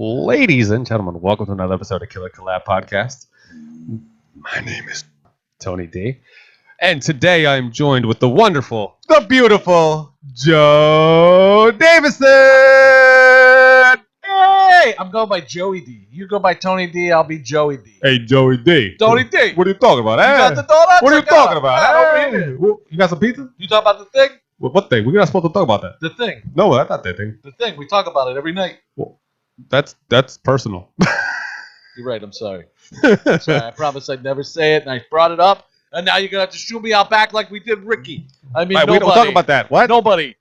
Ladies and gentlemen, welcome to another episode of Killer Collab Podcast. My name is Tony D. And today I'm joined with the wonderful, the beautiful Joe Davison. Hey, I'm going by Joey D. You go by Tony D. I'll be Joey D. Hey, Joey D. Tony D. What are you talking about? You got the donuts? What are you talking about? Over here. You got some pizza? You talk about the thing? What thing? We're not supposed to talk about that. The thing. No, that's not that thing. The thing. We talk about it every night. Well, that's personal. You're right. I'm sorry. Sorry. I promised I'd never say it, and I brought it up, and now you're gonna have to shoot me out back like we did Ricky. I mean, Right, nobody. we don't talk about that. What? Nobody.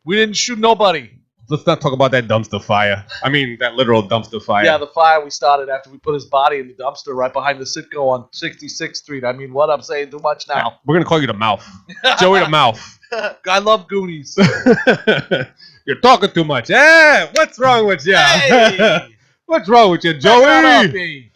We didn't shoot nobody. Let's not talk about that dumpster fire. I mean, that literal dumpster fire. Yeah, the fire we started after we put his body in the dumpster right behind the Citgo on 66th Street. I mean, what I'm saying too much now. We're going to call you the mouth. Joey the mouth. I love Goonies. You're talking too much. Hey, what's wrong with you? Hey! What's wrong with you, Joey?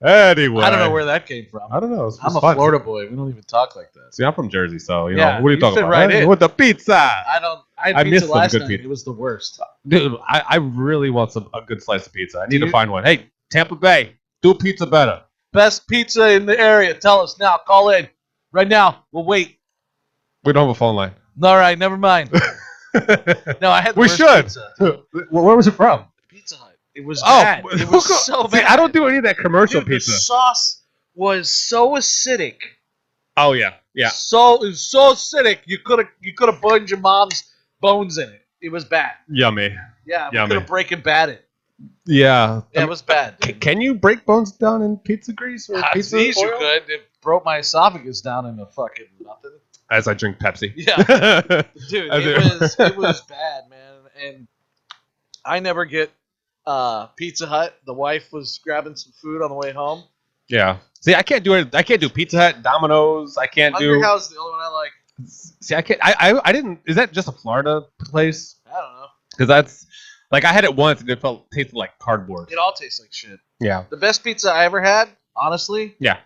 Anyway. I don't know where that came from. I don't know. I'm a Florida boy. We don't even talk like that. See, I'm from Jersey, so, you Yeah, know, what are you you talking fit about? right in. With the pizza. I had I pizza missed some last good night. pizza. It was the worst. Dude, I really want a good slice of pizza. I need to You- find one. Hey, Tampa Bay, do pizza better. Best pizza in the area. Tell us now. Call in. Right now. We'll wait. We don't have a phone line. All right. Never mind. No, I had the We worst should. pizza. Where was it from? Pizza Hut. It was bad. It was so See, bad. I don't do any of that commercial Dude, pizza. The sauce was so acidic. Oh yeah, yeah. So it was so acidic. You could have burned your mom's bones in it. It was bad. Yummy. Yeah, we Yummy. could have Breaking Bad it. Yeah. Yeah, it was bad. Can you break bones down in pizza grease or pizza Geez, you oil? could. It broke my esophagus down into fucking nothing. As I drink Pepsi. Yeah. Dude, I do. it was bad, man. And I never get Pizza Hut. The wife was grabbing some food on the way home. Yeah. See, I can't do it. I can't do Pizza Hut, Domino's. I can't Hungry do. House is the only one I like. See, I can't. I didn't. Is that just a Florida place? I don't know. Because that's like I had it once and it tasted like cardboard. It all tastes like shit. Yeah. The best pizza I ever had, honestly. Yeah.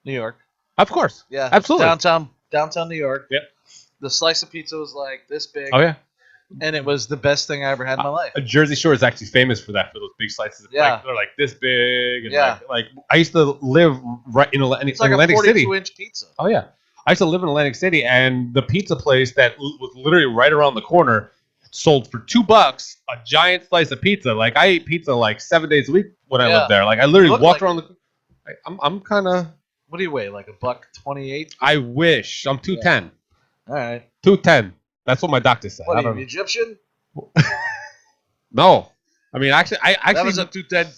New York. Of course. Yeah. Absolutely. Downtown New York. Yep. The slice of pizza was like this big. Oh yeah. And it was the best thing I ever had in my life. Jersey Shore is actually famous for that, for those big slices. Yeah. Like, they're like this big. And Yeah. like I used to live right in It's like Atlantic a City. 42-inch pizza. Oh yeah, I used to live in Atlantic City, and the pizza place that was literally right around the corner sold for $2 a giant slice of pizza. Like I ate pizza like 7 days a week when I Yeah. lived there. Like I literally Looked walked like around the. I'm kind of. What do you weigh? Like $1.28? I wish I'm 210. All right. 210. That's what my doctor said. What I are you, don't. Egyptian? No, I mean I That actually was a 210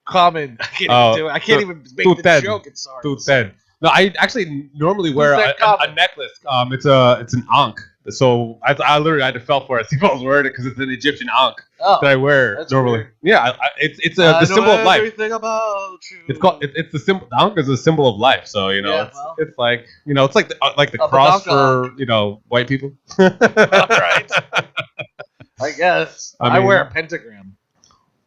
common. I can't Oh, even do it. I can't even make the 210. joke. It's sorry. 210. No, I actually normally wear a 210 common. necklace. It's an ankh. So I literally had to felt for it see if I was wearing it because it's an Egyptian ankh Oh, that I wear that's normally. weird. Yeah, it's the symbol of life. Everything about you. It's called it's the symbol. The ankh is a symbol of life. So you know, Yeah, well. it's like it's like the Of the cross donka for white people. All right. I guess. I I mean- wear a pentagram.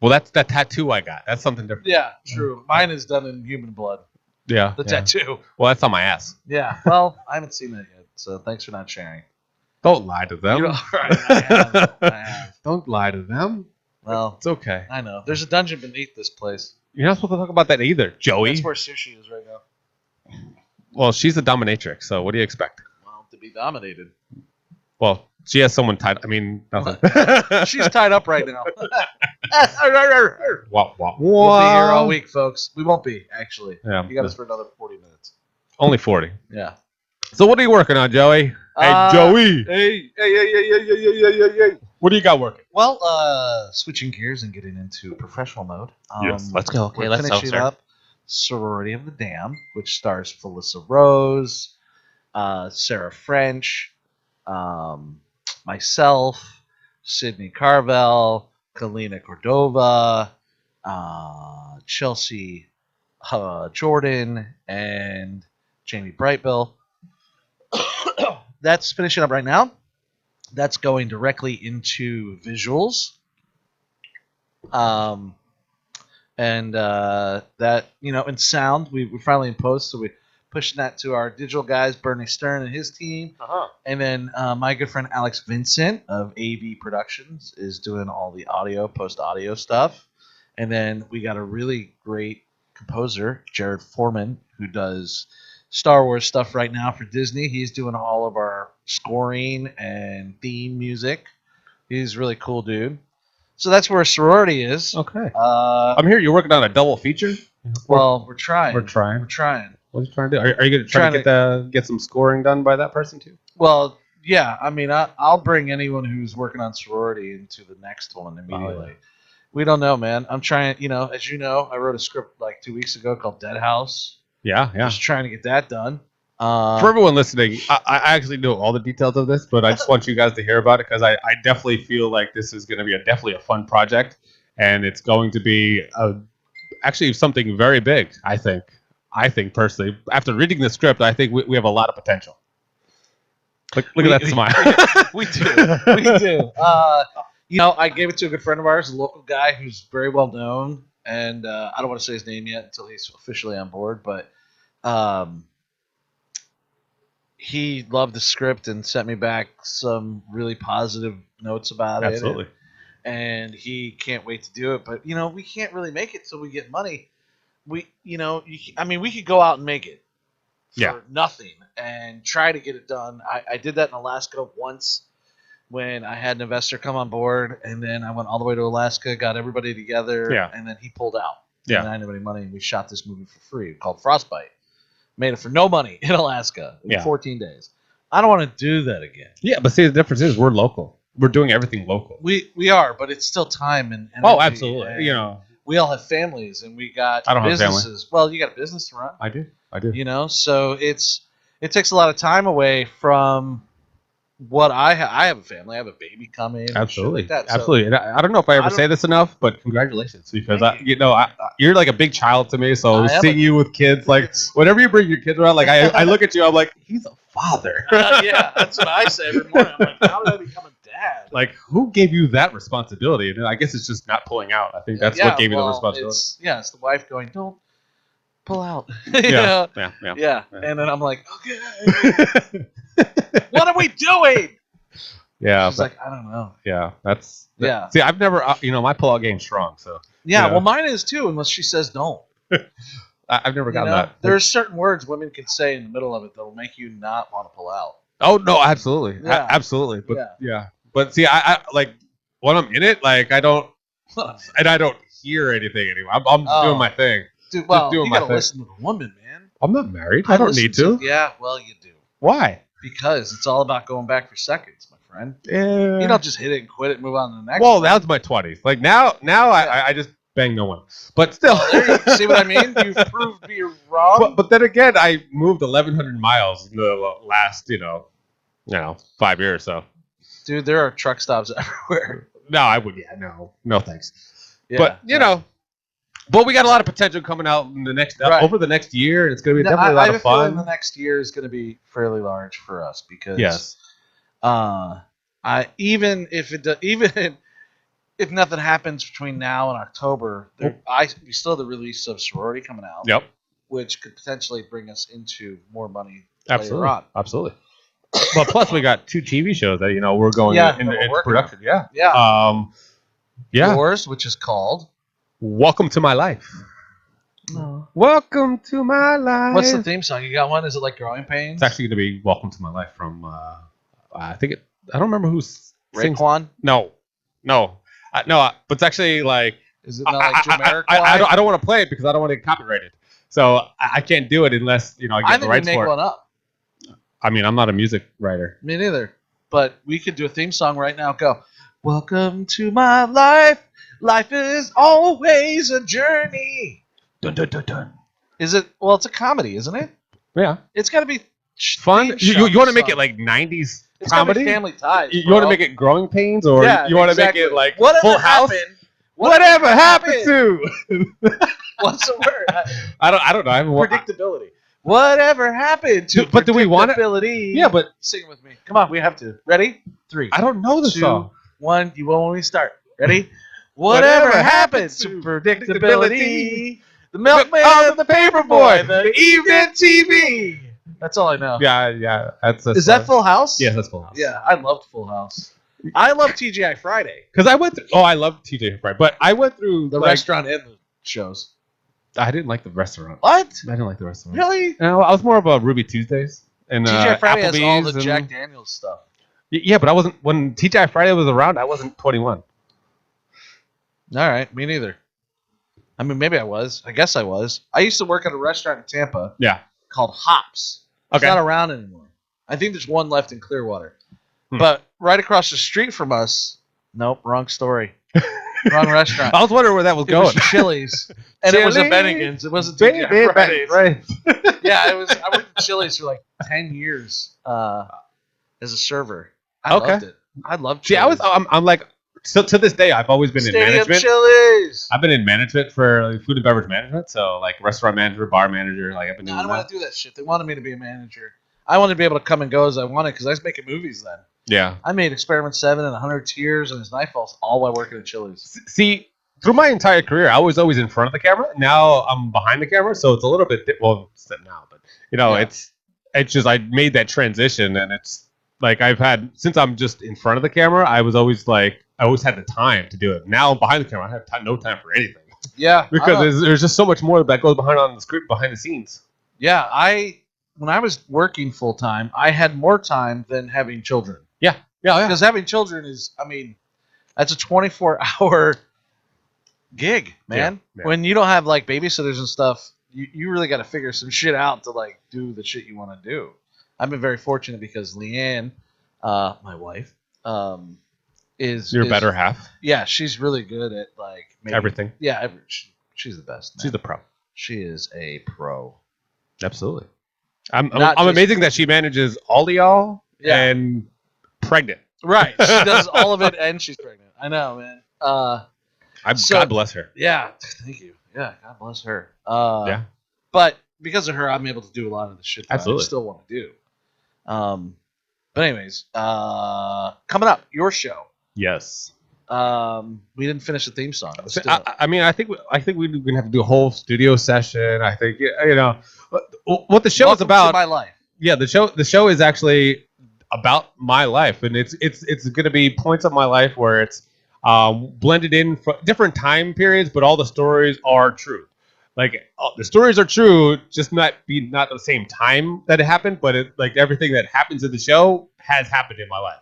Well, that's that tattoo I got. That's something different. Yeah, true. Mine is done in human blood. Yeah. The yeah. tattoo. Well, that's on my ass. Yeah. Well, I haven't seen that yet, so thanks for not sharing. Don't lie to them. You know, right, I have. Don't lie to them. Well, It's okay. I know. There's a dungeon beneath this place. You're not supposed to talk about that either, Joey. That's where sushi is right now. Well, she's a dominatrix, so what do you expect? Well, to be dominated. Well, she has someone tied. I mean, nothing. She's tied up right now. Wah, wah, We'll be here all week, folks. We won't be, actually. Yeah, You got us for another 40 minutes. only 40. Yeah. So what are you working on, Joey? Hey, Joey. Hey. What do you got working? Well, switching gears and getting into professional mode. Yes, let's go. Okay, we're let's go, finishing sir. up Sorority of the Damned, which stars Felissa Rose, Sarah French, myself, Sydney Carvel, Kalina Cordova, Chelsea Jordan, and Jamie Brightbill. That's finishing up right now. That's going directly into visuals. And that, and sound, we finally in post, so we pushing that to our digital guys, Bernie Stern and his team. And then my good friend Alex Vincent of AV Productions is doing all the post-audio stuff. And then we got a really great composer, Jared Foreman, who does Star Wars stuff right now for Disney. He's doing all of our scoring and theme music. He's a really cool dude. So that's where sorority is. Okay. I'm here. You're working on a double feature? Well, we're trying. We're trying. What are you trying to do? Are you going to try to get some scoring done by that person too? Well, yeah. I mean, I'll bring anyone who's working on sorority into the next one immediately. Oh, yeah. We don't know, man. I'm trying. As you know, I wrote a script like 2 weeks ago called Dead House. Yeah. Just trying to get that done. For everyone listening, I actually know all the details of this, but I just want you guys to hear about it because I definitely feel like this is going to be definitely a fun project, and it's going to be actually something very big. I think personally, after reading the script, I think we have a lot of potential. Look at that smile. We do. I gave it to a good friend of ours, a local guy who's very well known, and I don't want to say his name yet until he's officially on board, but he loved the script and sent me back some really positive notes about it. Absolutely. And he can't wait to do it, but we can't really make it till we get money. We could go out and make it for nothing and try to get it done. I did that in Alaska once when I had an investor come on board, and then I went all the way to Alaska, got everybody together, and then he pulled out. And I didn't have any money, and we shot this movie for free called Frostbite. Made it for no money in Alaska in 14 days. I don't want to do that again. Yeah, but see, the difference is we're local. We're doing everything local. We are, but it's still time and energy. Oh, absolutely. We all have families, and we got businesses. Have family. Well, you got a business to run. I do. So it takes a lot of time away from what I have. I have a family. I have a baby coming. Absolutely. And shit like that. Absolutely. And I don't know if I ever say this enough, but congratulations, because you're like a big child to me. So seeing you with kids, like whenever you bring your kids around, like I look at you, I'm like, he's a father. Yeah, that's what I say every morning. I'm like, how did I become a dad? Like, who gave you that responsibility? And I guess it's just not pulling out. I think that's what gave you the responsibility. It's the wife going, don't pull out. Yeah. And then I'm like, okay. What are we doing? Yeah. She's like, I don't know. Yeah. See, I've never, my pull-out game's strong, so. Yeah, well, mine is too, unless she says don't. I've never gotten that. There's certain words women can say in the middle of it that'll make you not want to pull out. Oh, no, absolutely. Yeah. Absolutely. But, But see, I like, when I'm in it, like, I don't hear anything anymore. I'm doing my thing. Dude, well, you gotta listen to the woman, man. I'm not married. I don't need to. Yeah, well, you do. Why? Because it's all about going back for seconds, my friend. Yeah. You don't just hit it and quit it and move on to the next one. That was my 20s. Like, now I just bang no one. But still. See what I mean? You've proved me wrong. But then again, I moved 1,100 miles in the last, 5 years, so. Dude, there are truck stops everywhere. No, I would. Yeah, no, thanks. Yeah, but but we got a lot of potential coming out in the next over the next year, and it's going to be definitely a lot of fun. The next year is going to be fairly large for us because even if nothing happens between now and October, we still have the release of Sorority coming out. Yep. Which could potentially bring us into more money later on. Absolutely. But plus, we got 2 TV shows that we're going into production. Yeah. Yeah. Yours, which is called Welcome to My Life. Oh. Welcome to My Life. What's the theme song? You got one? Is it like Growing Pains? It's actually going to be Welcome to My Life from I don't remember who sings. Raekwon? No. But it's actually like. Is it not like Jamiroquai? I don't want to play it because I don't want to get copyrighted. So I can't do it unless I get the rights for it. I think we make one up. I mean, I'm not a music writer. Me neither. But we could do a theme song right now. Go. Welcome to my life. Life is always a journey. Dun dun dun dun. Is it? Well, it's a comedy, isn't it? Yeah. It's got to be fun. You want to make it like 90s it's comedy? Family Ties. You want to make it Growing Pains, or you want to make it like Full House? Whatever happened to? What's the word? I don't know. Predictability. Whatever happened to but do we want it? Yeah, but sing it with me. Come on, we have to. Ready? 3. I don't know the song. 1. You won't when we start. Ready? Whatever happened to predictability? The milkman, Oh, the paper boy, the evening TV. That's all I know. Yeah. Is that Full House? Yeah, that's Full House. Yeah, I loved Full House. I love TGI Friday. Because I went through. Oh, I love TJ Friday, but I went through The restaurant and the shows. I didn't like the restaurant. What? I didn't like the restaurant. Really? No, I was more of a Ruby Tuesdays and TGI Friday has all Applebee's the Jack Daniels stuff. Yeah, but I wasn't when TGI Friday was around. I wasn't 21. All right, me neither. I mean, maybe I was. I guess I was. I used to work at a restaurant in Tampa. Yeah. Called Hops. It's not around anymore. I think there's one left in Clearwater. But right across the street from us, nope, wrong story. Wrong restaurant. I was wondering where that was going. It was Chili's. And it was a Bennigan's. It wasn't TGI Fridays. Right. Yeah, it was. I worked at Chili's for like 10 years as a server. I loved it. I loved Chili's. See, I'm like, so to this day, I've always been in management. Chili's. I've been in management for like, food and beverage management. So like restaurant manager, bar manager. Like I've been doing I don't want to do that shit. They wanted me to be a manager. I wanted to be able to come and go as I wanted because I was making movies then. Yeah. I made Experiment 7 and 100 Tears and His Nightfalls all while working at Chili's. See, through my entire career, I was always in front of the camera. Now I'm behind the camera, so it's a little bit well, it's not now, but it's just I made that transition, and it's like I've had since I'm just in front of the camera. I always had the time to do it. Now I'm behind the camera. I have no time for anything. Yeah, because there's just so much more that goes behind on the script, behind the scenes. Yeah, when I was working full time, I had more time than having children. Yeah. Because having children is, I mean, that's a 24-hour gig, man. Yeah. When you don't have like babysitters and stuff, you really got to figure some shit out to like do the shit you want to do. I've been very fortunate because Leanne, my wife, is your better half. Yeah, she's really good at like everything. Yeah, she's the best. Man. She's the pro. She is a pro. Absolutely. I'm amazing that she manages all of y'all and pregnant. Right. She does all of it and she's pregnant. I know, man. God bless her. Yeah. Thank you. Yeah. God bless her. Yeah. But because of her, I'm able to do a lot of the shit that I still want to do. But anyways, coming up, your show. Yes. We didn't finish the theme song. I mean, I think we're gonna have to do a whole studio session. I think what the show is about. To my life. Yeah, the show is actually about my life, and it's gonna be points of my life where it's blended in from different time periods, but all the stories are true. Like the stories are true, just not the same time that it happened, but like everything that happens in the show has happened in my life.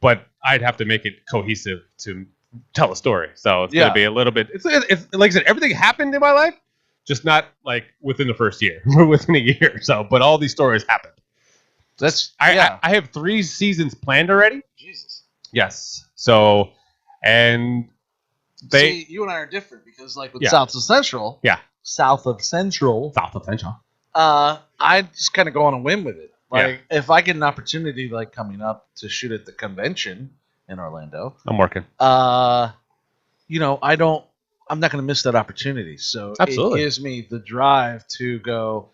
But I'd have to make it cohesive to tell a story. So it's going to be a little bit. It's like I said, everything happened in my life, just not like within the first year, within a year. So, but all these stories happened. I have 3 seasons planned already. Jesus. Yes. So, and see, you and I are different because like with South of Central. Yeah. South of Central. I just kind of go on a whim with it. Like if I get an opportunity like coming up to shoot at the convention in Orlando, I'm working. I'm not going to miss that opportunity. So Absolutely. It gives me the drive to go,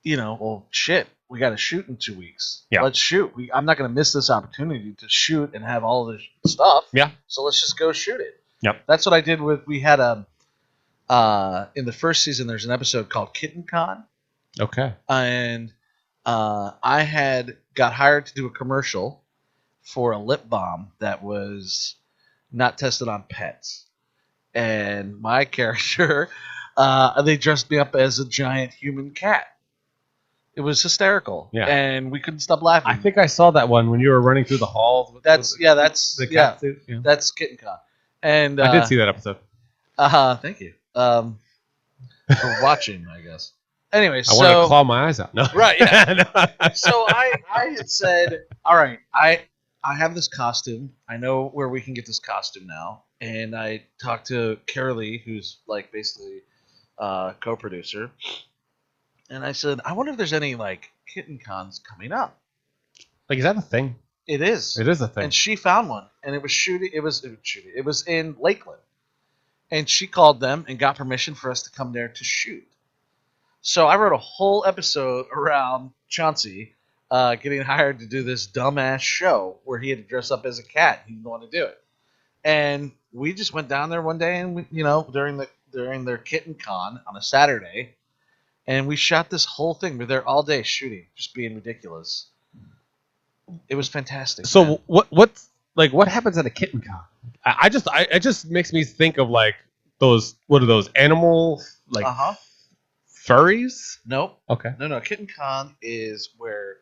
well, shit, we got to shoot in 2 weeks. Yeah. Let's shoot. I'm not going to miss this opportunity to shoot and have all this stuff. Yeah. So let's just go shoot it. Yep. That's what I did we had in the first season, there's an episode called Kitten Con. Okay. And I had got hired to do a commercial for a lip balm that was not tested on pets. And my character, they dressed me up as a giant human cat. It was hysterical. Yeah. And we couldn't stop laughing. I think I saw that one when you were running through the halls. That's the cat suit. Yeah. That's Kitten Con. And I did see that episode. Thank you. For watching, I guess. Anyway, I want to claw my eyes out. No. Right, yeah. So I had said, all right, I have this costume. I know where we can get this costume now. And I talked to Carolee, who's like basically co-producer. And I said, I wonder if there's any like kitten cons coming up. Like, is that a thing? It is. It is a thing. And she found one. And it was in Lakeland. And she called them and got permission for us to come there to shoot. So I wrote a whole episode around Chauncey getting hired to do this dumbass show where he had to dress up as a cat. He didn't want to do it. And we just went down there one day and, during the during their kitten con on a Saturday, and we shot this whole thing. We're there all day shooting, just being ridiculous. It was fantastic. So man. what happens at a kitten con? It just makes me think of like what are those animal like furries? Nope. Okay. No. Kitten con is where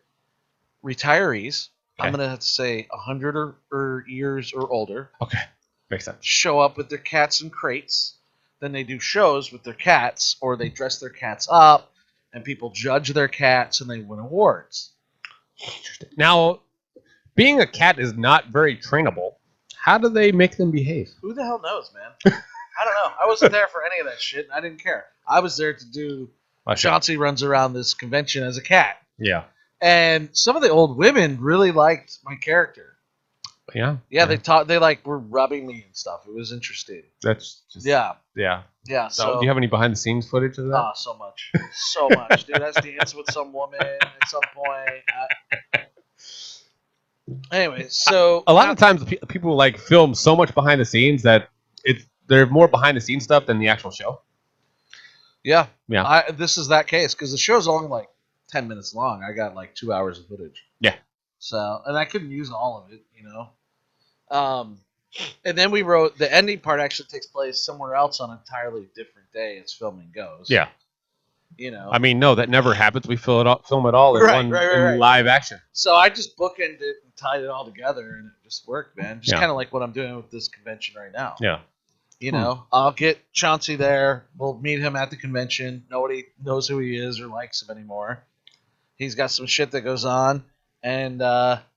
retirees, Okay. I'm gonna have to say 100 or years or older, Okay. Makes sense. show up with their cats in crates. Then they do shows with their cats, or they dress their cats up, and people judge their cats, and they win awards. Interesting. Now, being a cat is not very trainable. How do they make them behave? Who the hell knows, man? I don't know. I wasn't there for any of that shit, and I didn't care. I was there to do. Chauncey runs around this convention as a cat. Yeah. And some of the old women really liked my character. Yeah. Yeah, they were rubbing me and stuff. It was interesting. That's just Yeah. Yeah. So do you have any behind the scenes footage of that? Oh, so much. So much. Dude, I was dancing with some woman at some point. Anyway, so a lot of times people like film so much behind the scenes that they're more behind the scenes stuff than the actual show. Yeah. Yeah. This is that case because the show's only like 10 minutes long. I got like 2 hours of footage. Yeah. So, and I couldn't use all of it, you know. And then we wrote the ending part actually takes place somewhere else on an entirely different day as filming goes. Yeah. You know. I mean, no, that never happens. We film it all in in live action. So I just bookended it and tied it all together, and it just worked, man. Just kind of like what I'm doing with this convention right now. Yeah. You know, I'll get Chauncey there. We'll meet him at the convention. Nobody knows who he is or likes him anymore. He's got some shit that goes on, and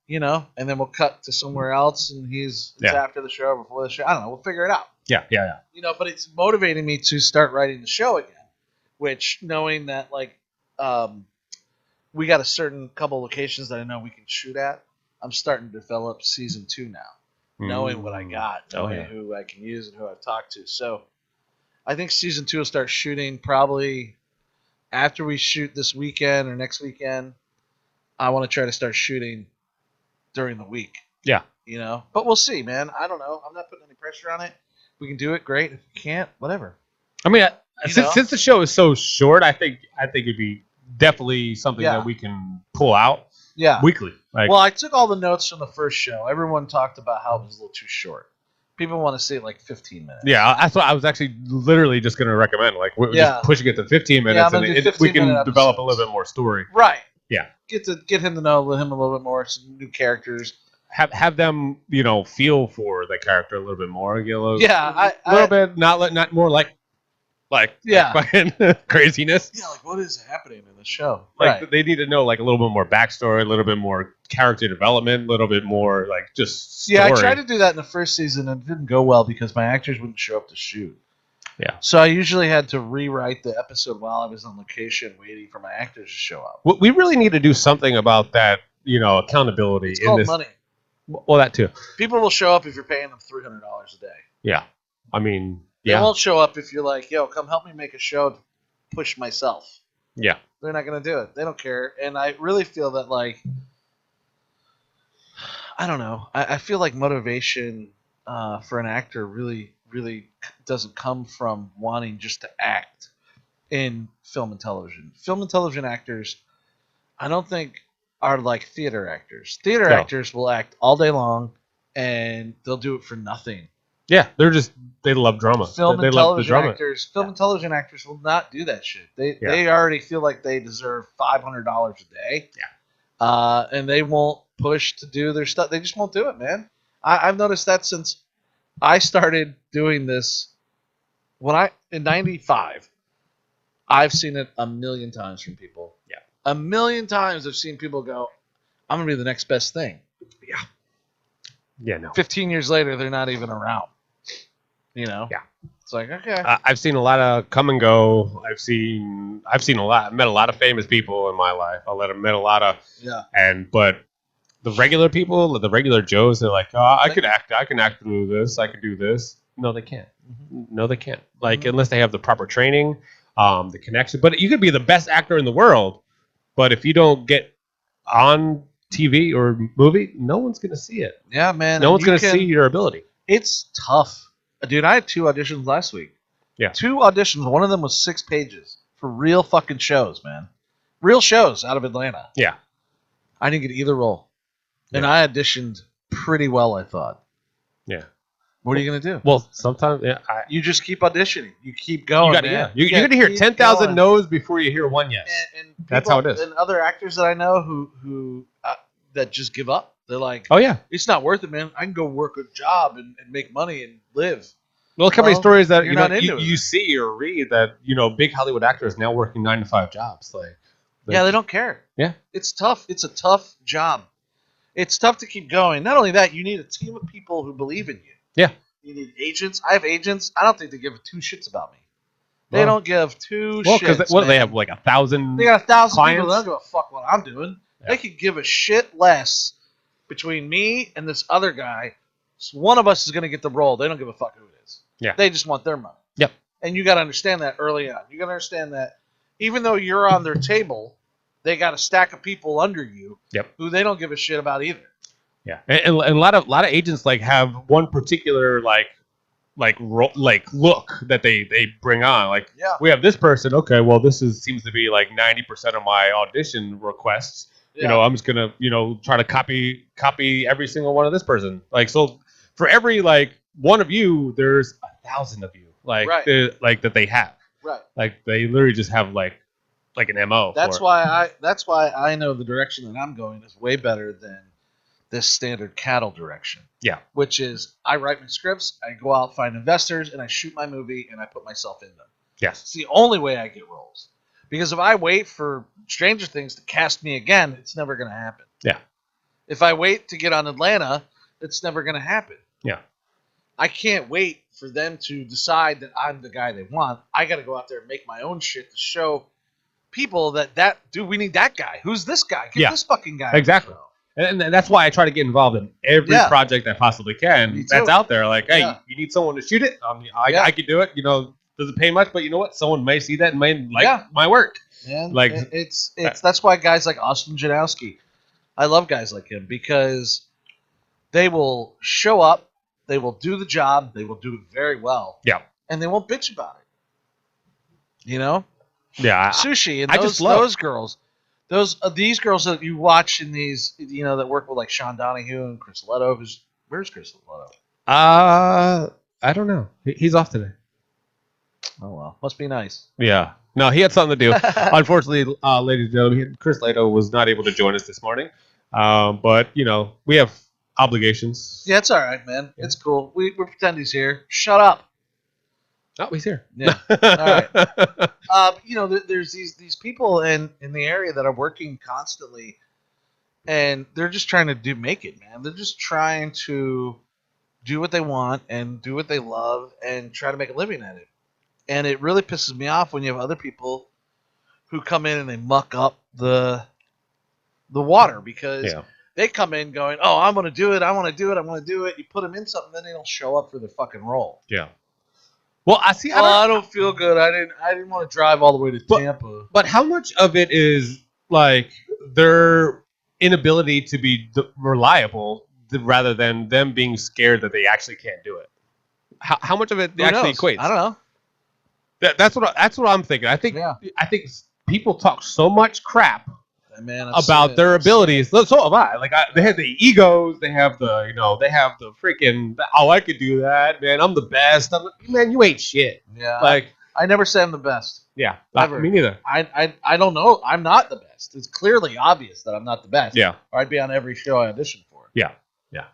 you know, and then we'll cut to somewhere else, and it's after the show or before the show. I don't know. We'll figure it out. Yeah. You know, but it's motivating me to start writing the show again. Which, knowing that, like, we got a certain couple locations that I know we can shoot at, I'm starting to develop season 2 now. Knowing what I got, knowing who I can use and who I've talked to. So, I think season 2 will start shooting probably after we shoot this weekend or next weekend. I want to try to start shooting during the week. Yeah. You know? But we'll see, man. I don't know. I'm not putting any pressure on it. If we can do it, great. If we can't, whatever. I mean, since the show is so short, I think it'd be definitely something that we can pull out weekly. Like, well, I took all the notes from the first show. Everyone talked about how it was a little too short. People want to see it like 15 minutes. Yeah, that's what I was actually literally just going to recommend. Like, we're just pushing it to 15 minutes, and we can develop a little bit more story. Right. Yeah. Get him to know him a little bit more. Some new characters. Have them, you know, feel for the character a little bit more. Get a little, bit, not more like fucking craziness. Yeah, like what is happening in the show? Like they need to know like a little bit more backstory, a little bit more character development, a little bit more like just story. Yeah, I tried to do that in the first season and it didn't go well because my actors wouldn't show up to shoot. Yeah. So I usually had to rewrite the episode while I was on location waiting for my actors to show up. We really need to do something about that, you know, accountability. It's called money. Well, that too. People will show up if you're paying them $300 a day. Yeah. I mean, They won't show up if you're like, yo, come help me make a show to push myself. Yeah. They're not going to do it. They don't care. And I really feel that, like, I don't know. I feel like motivation for an actor really, really doesn't come from wanting just to act in film and television. Film and television actors, I don't think, are like theater actors. Theater actors will act all day long, and they'll do it for nothing. Yeah, they love drama. Film and television actors will not do that shit. They already feel like they deserve $500 a day. Yeah. And they won't push to do their stuff. They just won't do it, man. I've noticed that since I started doing this in 95. I've seen it a million times from people. Yeah. A million times I've seen people go, I'm going to be the next best thing. Yeah. Yeah, no. 15 years later, they're not even around. You know? Yeah. It's like, okay. I've seen a lot of come and go. I've met a lot of famous people in my life. Met a lot of but the regular people, the regular Joes, they're like, oh, I can act through this. I can do this. No, they can't. Mm-hmm. No, they can't. Like unless they have the proper training, the connection. But you could be the best actor in the world, but if you don't get on TV or movie, no one's going to see it. Yeah, man. No one's going to see your ability. It's tough. Dude, I had 2 auditions last week. Yeah. 2 auditions. One of them was 6 pages for real fucking shows, man. Real shows out of Atlanta. Yeah. I didn't get either role. And Yeah. I auditioned pretty well, I thought. Yeah. What are you going to do? Well, sometimes You just keep auditioning. You keep going, you gotta, man. You're going to hear 10,000 no's before you hear one yes. And people, that's how it is. And other actors that I know who that just give up. They're like, oh, yeah. It's not worth it, man. I can go work a job and make money and live. Well, look how many stories that you see or read that, big Hollywood actors now working 9 to 5 jobs. Yeah, they don't care. Yeah. It's tough. It's a tough job. It's tough to keep going. Not only that, you need a team of people who believe in you. Yeah. You need agents. I have agents. I don't think they give 2 shits about me. They don't give 2 shits. Because they have like 1,000. They got 1,000 clients? people. They don't give a fuck what I'm doing. Yeah. They could give a shit less between me and this other guy. So one of us is going to get the role. They don't give a fuck who it is. Yeah. They just want their money. Yep. And you got to understand that early on. You got to understand that even though you're on their table, they got a stack of people under you. Yep. Who they don't give a shit about either. Yeah, and a lot of agents have one particular look that they bring on. Like, yeah. We have this person. Okay, well, seems to be like 90% of my audition requests. Yeah. I'm just gonna try to copy every single one of this person. So for every one of you, there's 1,000 of you right. That they have. Right. They literally just have like an MO. That's why I know the direction that I'm going is way better than this standard cattle direction. Yeah. Which is I write my scripts, I go out, find investors, and I shoot my movie and I put myself in them. Yes. It's the only way I get roles. Because if I wait for Stranger Things to cast me again, it's never going to happen. Yeah. If I wait to get on Atlanta, it's never going to happen. Yeah. I can't wait for them to decide that I'm the guy they want. I got to go out there and make my own shit to show people that dude, we need that guy. Who's this guy? Get this fucking guy. Exactly. And that's why I try to get involved in every project I possibly can that's out there. Like, hey, you need someone to shoot it? I could do it. Doesn't pay much, but you know what? Someone may see that and may like my work. And it's that's why guys like Austin Janowski, I love guys like him because they will show up, they will do the job, they will do it very well. Yeah. And they won't bitch about it. Yeah. Sushi and those girls. These girls that you watch in these, that work with like Sean Donahue and Chris Leto. Where's Chris Leto? I don't know. He's off today. Oh well, must be nice. Yeah. No, he had something to do. Unfortunately, ladies and gentlemen, Chris Leto was not able to join us this morning. But we have obligations. Yeah, it's all right, man. Yeah. It's cool. We pretend he's here. Shut up. Oh, he's here. Yeah. All right. There's these people in the area that are working constantly, and they're just trying to make it, man. They're just trying to do what they want and do what they love and try to make a living at it. And it really pisses me off when you have other people who come in and they muck up the water because they come in going, "Oh, I'm going to do it. I want to do it. I'm going to do it." You put them in something, then they don't show up for their fucking role. Yeah. Well, I don't feel good. I didn't want to drive all the way to Tampa. But how much of it is their inability to be reliable rather than them being scared that they actually can't do it? How much of it actually equates? I don't know. That's what I'm thinking. I think people talk so much crap about their abilities. So have I. They have the egos. They have the freaking. Oh, I could do that, man. I'm the best. Man, you ain't shit. Yeah. I never say I'm the best. Yeah. Me neither. I don't know. I'm not the best. It's clearly obvious that I'm not the best. Yeah. Or I'd be on every show I audition for. Yeah. Yeah.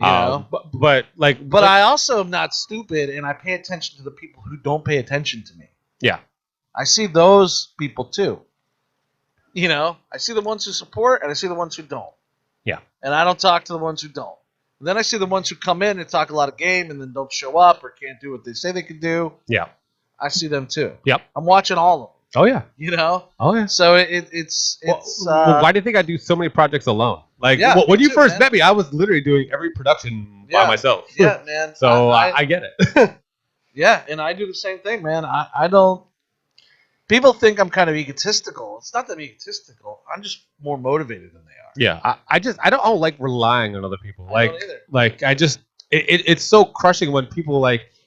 But I also am not stupid, and I pay attention to the people who don't pay attention to me. Yeah. I see those people too. I see the ones who support, and I see the ones who don't. Yeah. And I don't talk to the ones who don't. And then I see the ones who come in and talk a lot of game and then don't show up or can't do what they say they can do. Yeah. I see them too. Yep. I'm watching all of them. Oh, yeah. Oh, yeah. So it's why do you think I do so many projects alone? When you first met me, I was literally doing every production by myself. Yeah, man. So I get it. Yeah, and I do the same thing, man. I don't... People think I'm kind of egotistical. It's not that I'm egotistical. I'm just more motivated than they are. Yeah, I don't like relying on other people. I don't either. It's so crushing when people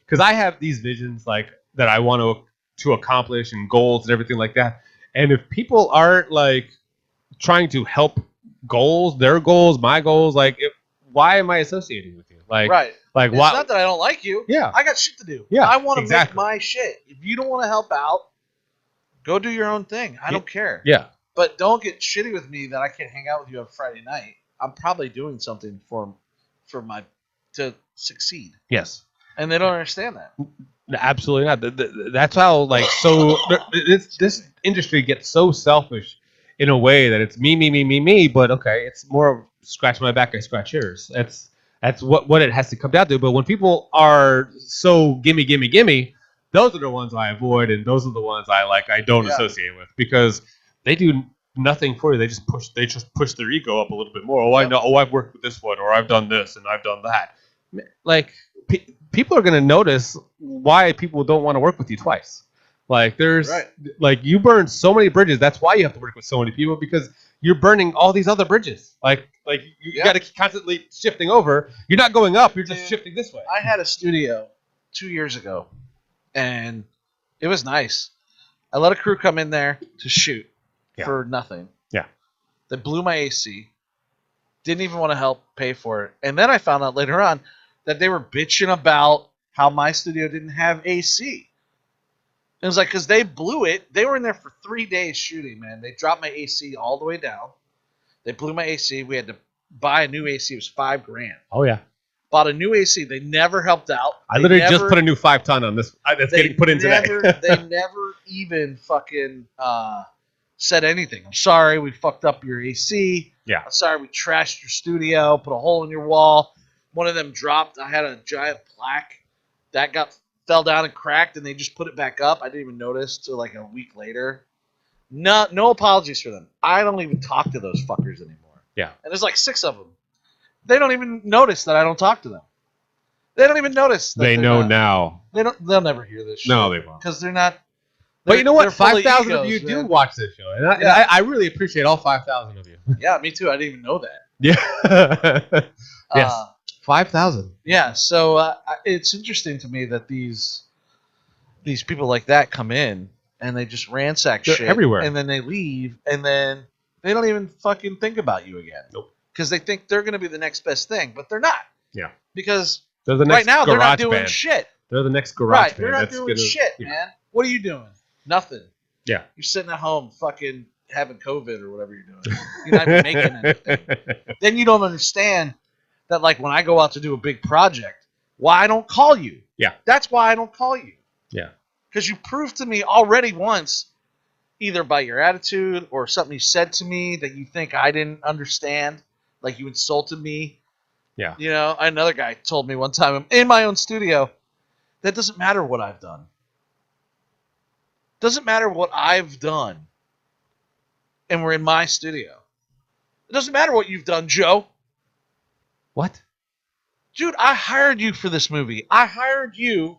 because I have these visions like that I want to accomplish and goals and everything like that. And if people aren't like trying to help their goals, my goals, like why am I associating with you? Right. Like It's why? not that I don't like you. Yeah. I got shit to do. Yeah, I want to make exactly. my shit. If you don't want to help out, go do your own thing. I don't care. Yeah. But don't get shitty with me that I can't hang out with you on Friday night. I'm probably doing something for my to succeed. Yes. And they don't understand that. Absolutely not. That's how like so this industry gets so selfish in a way that it's me. But okay, it's more scratch my back, I scratch yours. That's what it has to come down to. But when people are so gimme, those are the ones I avoid, and those are the ones I don't associate with because they do nothing for you. They just push their ego up a little bit more. Oh, I know. Oh, I've worked with this one, or I've done this, and I've done that. Like people are going to notice why people don't want to work with you twice. Like there's like you burn so many bridges. That's why you have to work with so many people because you're burning all these other bridges. Like you got to constantly shifting over. You're not going up. You're just shifting this way. I had a studio 2 years ago, and it was nice. I let a crew come in there to shoot for nothing. Yeah. They blew my AC. Didn't even want to help pay for it. And then I found out later on that they were bitching about how my studio didn't have AC. It was like, because they blew it. They were in there for 3 days shooting, man. They dropped my AC all the way down. They blew my AC. We had to buy a new AC. It was $5,000. Oh, yeah. Bought a new AC. They never helped out. I literally just put a new 5-ton on this. That's getting put in today. They never even fucking said anything. I'm sorry we fucked up your AC. Yeah. I'm sorry we trashed your studio, put a hole in your wall. One of them dropped. I had a giant plaque that fell down and cracked, and they just put it back up. I didn't even notice till like a week later. No apologies for them. I don't even talk to those fuckers anymore. Yeah. And there's like 6 of them. They don't even notice that I don't talk to them. They don't even notice. They know now. They'll never hear this shit. No, they won't. Because they're not. But you know what? 5,000 of you do watch this show, and I really appreciate all 5,000 of you. Yeah, me too. I didn't even know that. Yeah. Yes. 5,000. Yeah. So it's interesting to me that these people like that come in and they just ransack shit everywhere, and then they leave, and then they don't even fucking think about you again. Nope. Because they think they're going to be the next best thing, but they're not. Yeah. Because they're the next right now they're not doing band. shit. They're the next garage band. They're not doing shit, man. What are you doing? Nothing. Yeah. You're sitting at home fucking having COVID or whatever you're doing. You're not even making anything. Then you don't understand that, like, when I go out to do a big project, why I don't call you. Yeah. That's why I don't call you. Yeah. Because you proved to me already once, either by your attitude or something you said to me that you think I didn't understand, like you insulted me. Yeah. You know, another guy told me one time in my own studio, that doesn't matter what I've done. Doesn't matter what I've done. And we're in my studio. It doesn't matter what you've done, Joe. What? Dude, I hired you for this movie. I hired you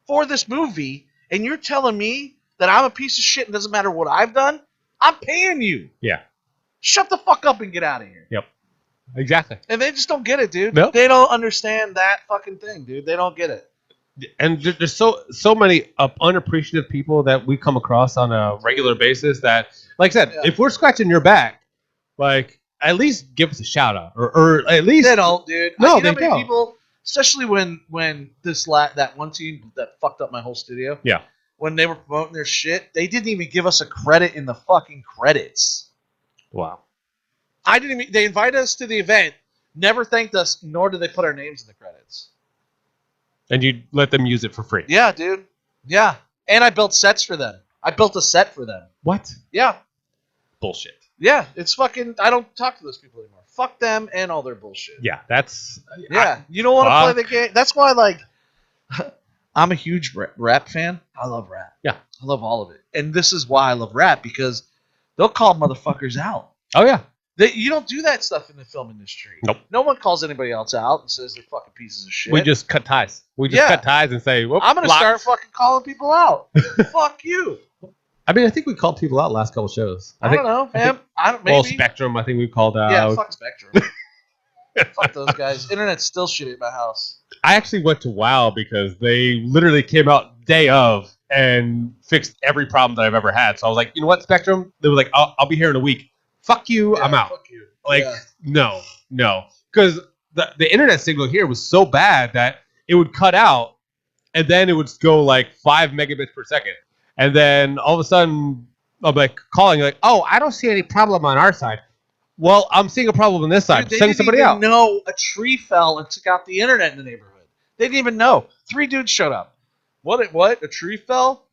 for this movie, and you're telling me that I'm a piece of shit and doesn't matter what I've done? I'm paying you. Yeah. Shut the fuck up and get out of here. Yep. Exactly. And they just don't get it, dude. Nope. They don't understand that fucking thing, dude. They don't get it. And there's so many unappreciative people that we come across on a regular basis that, like I said, if we're scratching your back, like, at least give us a shout out, or at least they don't, dude. No, they don't. People, especially when that one team that fucked up my whole studio. Yeah. When they were promoting their shit, they didn't even give us a credit in the fucking credits. Wow. I didn't even. They invited us to the event, never thanked us, nor did they put our names in the credits. And you let them use it for free. Yeah, dude. Yeah. And I built sets for them. I built a set for them. What? Yeah. Bullshit. Yeah, it's fucking. I don't talk to those people anymore. Fuck them and all their bullshit. Yeah, that's. Yeah, you don't want to play the game. That's why, like, I'm a huge rap fan. I love rap. Yeah. I love all of it. And this is why I love rap, because they'll call motherfuckers out. Oh, yeah. You don't do that stuff in the film industry. Nope. No one calls anybody else out and says they're fucking pieces of shit. We just cut ties. We just cut ties and say, I'm going to start fucking calling people out. Fuck you. I mean, I think we called people out last couple shows. I don't know. Maybe. Well, Spectrum, I think we called out. Yeah, fuck Spectrum. Fuck those guys. Internet's still shitty at my house. I actually went to WoW because they literally came out day of and fixed every problem that I've ever had. So I was like, you know what, Spectrum? They were like, I'll be here in a week. Fuck you, I'm out. Fuck you. Like, no. Because the internet signal here was so bad that it would cut out and then it would go like 5 megabits per second. And then all of a sudden, I'm like calling, like, oh, I don't see any problem on our side. Well, I'm seeing a problem on this side. Dude, they Send didn't somebody even out. know a tree fell and took out the internet in the neighborhood. They didn't even know. 3 dudes showed up. What? A tree fell?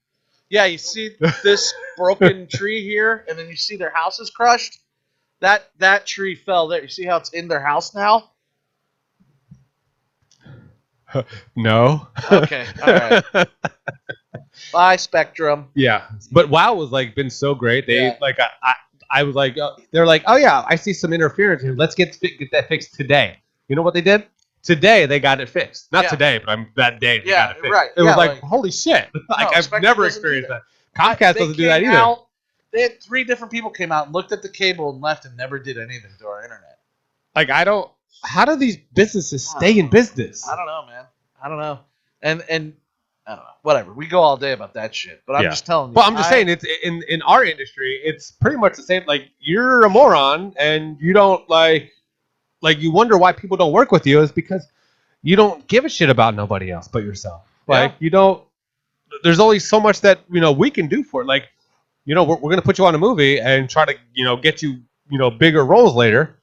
Yeah, you see this broken tree here, and then you see their house is crushed? That tree fell there. You see how it's in their house now? No. Okay, all right. Bye, Spectrum. Yeah, but WoW was like been so great. They Yeah. like I was like they're like, oh yeah, I see some interference here. Let's get that fixed today. You know what they did? Today they got it fixed. Not Yeah. today, but that day they got it fixed. right. It was Yeah, like holy shit. Like I've Spectrum never doesn't do experienced that. that. Comcast doesn't do that came either. out, they had 3 different people came out and looked at the cable and left and never did anything to our internet. Like I don't. How do these businesses stay in business? I don't know, man. I don't know. And I don't know. Whatever. We go all day about that shit. But I'm just telling you. Well, I'm just saying it's in our industry, it's pretty much the same. Like you're a moron, and you don't like you wonder why people don't work with you is because you don't give a shit about nobody else but yourself. Like you don't. There's only so much that we can do for it. Like we're gonna put you on a movie and try to get you bigger roles later.